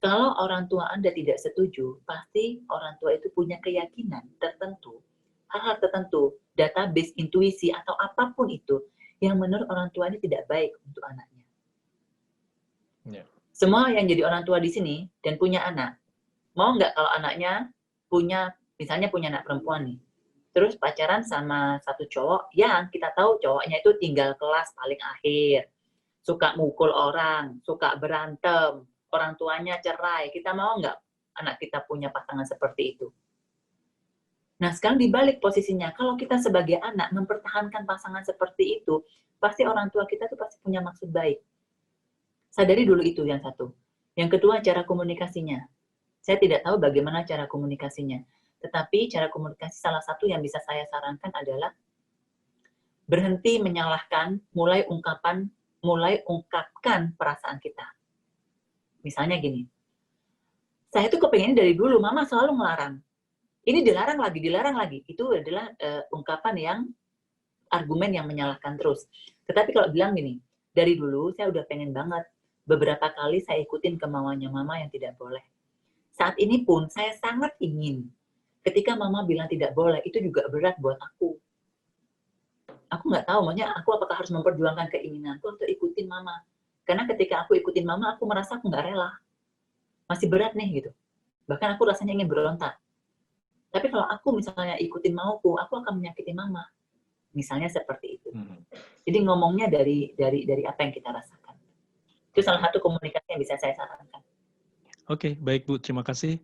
Kalau orang tua Anda tidak setuju, pasti orang tua itu punya keyakinan tertentu, hal-hal tertentu, database, intuisi, atau apapun itu, yang menurut orang tua ini tidak baik untuk anaknya. Yeah. Semua yang jadi orang tua di sini dan punya anak, mau nggak kalau anaknya misalnya punya anak perempuan nih, terus pacaran sama satu cowok yang kita tahu cowoknya itu tinggal kelas paling akhir, suka mukul orang, suka berantem, orang tuanya cerai, kita mau nggak anak kita punya pasangan seperti itu? Nah, sekarang dibalik posisinya, kalau kita sebagai anak mempertahankan pasangan seperti itu, pasti orang tua kita tuh pasti punya maksud baik. Sadari dulu itu yang satu. Yang kedua, cara komunikasinya. Saya tidak tahu bagaimana cara komunikasinya, tetapi cara komunikasi salah satu yang bisa saya sarankan adalah berhenti menyalahkan, mulai ungkapkan perasaan kita. Misalnya gini, saya tuh kepengen dari dulu, mama selalu ngelarang. Ini dilarang lagi. Itu adalah ungkapan yang, argumen yang menyalahkan terus. Tetapi kalau bilang gini, dari dulu saya udah pengen banget, beberapa kali saya ikutin kemauannya mama yang tidak boleh. Saat ini pun saya sangat ingin, ketika mama bilang tidak boleh, itu juga berat buat aku. Aku nggak tahu, maksudnya aku apakah harus memperjuangkan keinginanku atau ikutin mama. Karena ketika aku ikutin mama, aku merasa aku nggak rela. Masih berat nih gitu. Bahkan aku rasanya ingin berontak. Tapi kalau aku misalnya ikutin mauku, aku akan menyakiti mama. Misalnya seperti itu. Jadi ngomongnya dari apa yang kita rasakan. Itu salah satu komunikasi yang bisa saya sarankan. Oke, baik Bu. Terima kasih.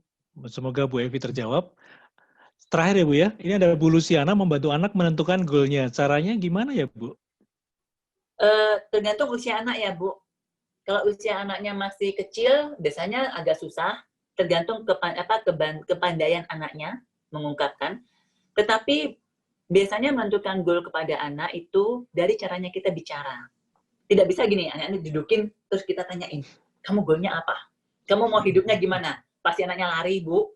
Semoga Bu Evi terjawab. Terakhir ya Bu ya, ini ada Bu Luciana membantu anak menentukan goalnya. Caranya gimana ya Bu? Tergantung usia anak ya Bu. Kalau usia anaknya masih kecil, biasanya agak susah. Tergantung kepandaian anaknya mengungkapkan. Tetapi biasanya menentukan goal kepada anak itu dari caranya kita bicara. Tidak bisa gini, anak-anak dudukin terus kita tanyain, kamu goalnya apa? Kamu mau hidupnya gimana? Pasti anaknya lari, Bu.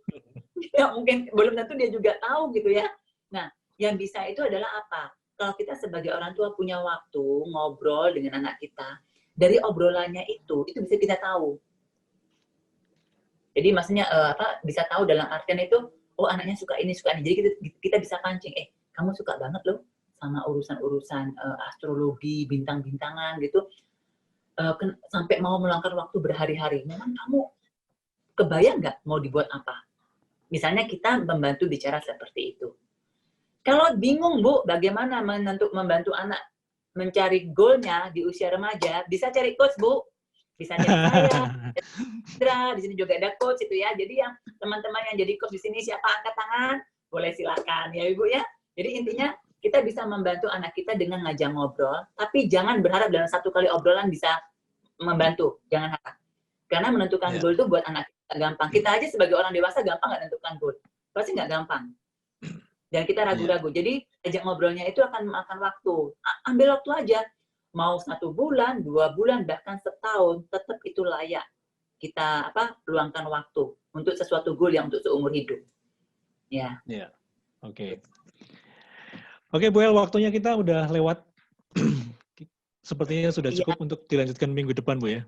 Ya, mungkin belum tentu dia juga tahu gitu ya. Nah, yang bisa itu adalah apa? Kalau kita sebagai orang tua punya waktu ngobrol dengan anak kita, dari obrolannya itu bisa kita tahu. Jadi maksudnya bisa tahu dalam artian itu, oh anaknya suka ini, suka ini. Jadi kita bisa pancing, kamu suka banget loh sama urusan-urusan astrologi, bintang-bintangan gitu. Sampai mau meluangkan waktu berhari-hari. Memang kamu kebayang nggak mau dibuat apa? Misalnya kita membantu bicara seperti itu. Kalau bingung, Bu, bagaimana membantu anak mencari goalnya di usia remaja, bisa cari coach, Bu. Bisa cari saya, di sini juga ada coach itu ya. Jadi yang teman-teman yang jadi coach di sini siapa angkat tangan, boleh silakan ya Ibu ya. Jadi intinya kita bisa membantu anak kita dengan ngajak ngobrol, tapi jangan berharap dalam satu kali obrolan bisa membantu. Jangan harap. Karena menentukan goal itu buat anak kita gampang. Kita aja sebagai orang dewasa gampang nggak menentukan goal. Pasti nggak gampang. Dan kita ragu-ragu. Jadi ajak ngobrolnya itu akan memakan waktu. Ambil waktu aja. Mau 1 bulan, 2 bulan, bahkan setahun, tetap itu layak kita luangkan waktu untuk sesuatu goal yang untuk seumur hidup. Ya. Ya. Oke. Oke, Bu El, waktunya kita udah lewat. Sepertinya sudah cukup untuk dilanjutkan minggu depan, Bu ya.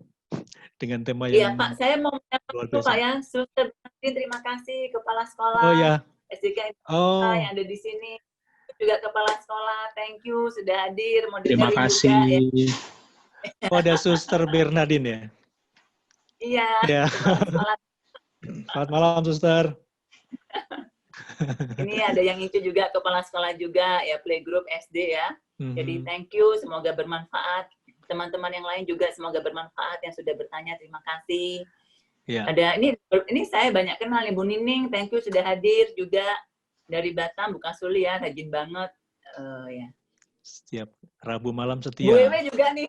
Dengan tema yang... Iya, Pak. Saya mau menyampaikan, Pak ya. Suster, terima kasih Kepala Sekolah. Oh ya. SDK yang ada di sini, juga Kepala Sekolah, thank you sudah hadir. Mau terima kasih. Juga, ya. Oh, ada Suster Bernadine ya? Iya. Ya. Selamat malam, Suster. Ini ada yang itu juga Kepala Sekolah juga, ya Playgroup SD ya. Jadi thank you, semoga bermanfaat. Teman-teman yang lain juga semoga bermanfaat yang sudah bertanya, terima kasih. Ya. Ada ini saya banyak kenal nih Bu Nining, thank you sudah hadir juga dari Batam, bukan Suli ya, rajin banget ya. Setiap Rabu malam setia. Bu Ewe juga nih.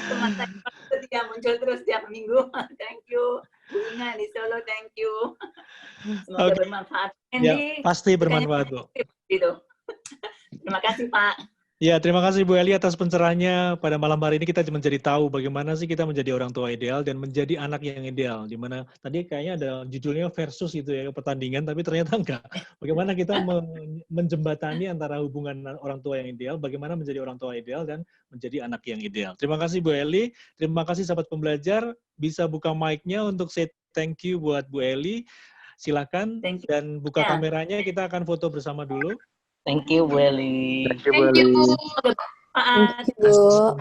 Teman saya setia muncul terus tiap minggu, thank you. Bu Inga di Solo, thank you. Semoga bermanfaat. Andy, ya, pasti bermanfaat Bu. Gitu. Terima kasih Pak. Ya, terima kasih Bu Eli atas pencerahannya. Pada malam hari ini kita menjadi tahu bagaimana sih kita menjadi orang tua ideal dan menjadi anak yang ideal. Dimana tadi kayaknya ada judulnya versus gitu ya, pertandingan, tapi ternyata enggak. Bagaimana kita menjembatani antara hubungan orang tua yang ideal, bagaimana menjadi orang tua ideal dan menjadi anak yang ideal. Terima kasih Bu Eli, terima kasih sahabat pembelajar. Bisa buka mic-nya untuk say thank you buat Bu Eli. Silakan dan buka kameranya, kita akan foto bersama dulu. Thank you, Bu Eli. Thank you, Bu Eli. Thank you, Bu.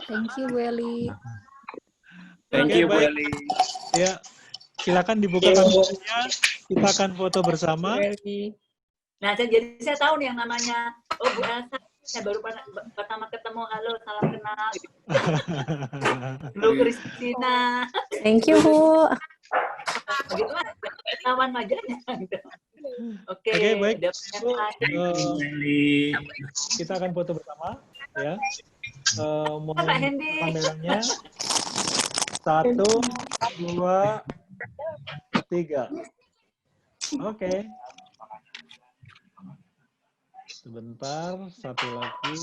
Thank you, Bu Eli. Thank you, Bu Eli. Ya, silakan dibuka kameranya. Kita akan foto bersama. Nah, jadi saya tahu nih yang namanya, oh Bu Elsa, saya baru pertama ketemu, halo, salam kenal. Bu Kristina. Thank you, Bu. Begitu lah, kawan majanya. Oke, baik. Kita akan foto bersama, ya. Pak Hendy. Kameranya. 1, 2, 3. Oke. Sebentar, satu lagi.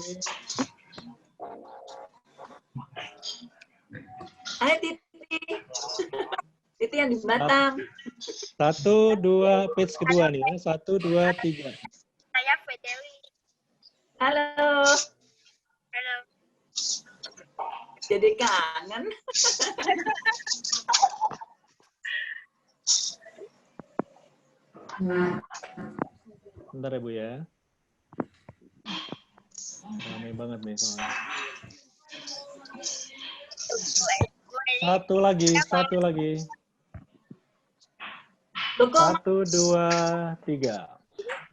Hai Titi. Titi yang di Batam. 1, 2, page kedua nih. 1, 2, 3. Saya Fedeli. Halo. Halo. Jadi kangen. Bentar ya Bu ya. Ramai banget nih soalnya. Satu lagi. 1, 2, 3.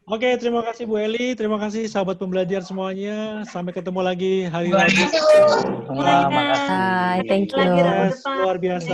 Oke, terima kasih Bu Eli, terima kasih sahabat pembelajar semuanya. Sampai ketemu lagi hari lagi. Bye, thank you. Luar biasa.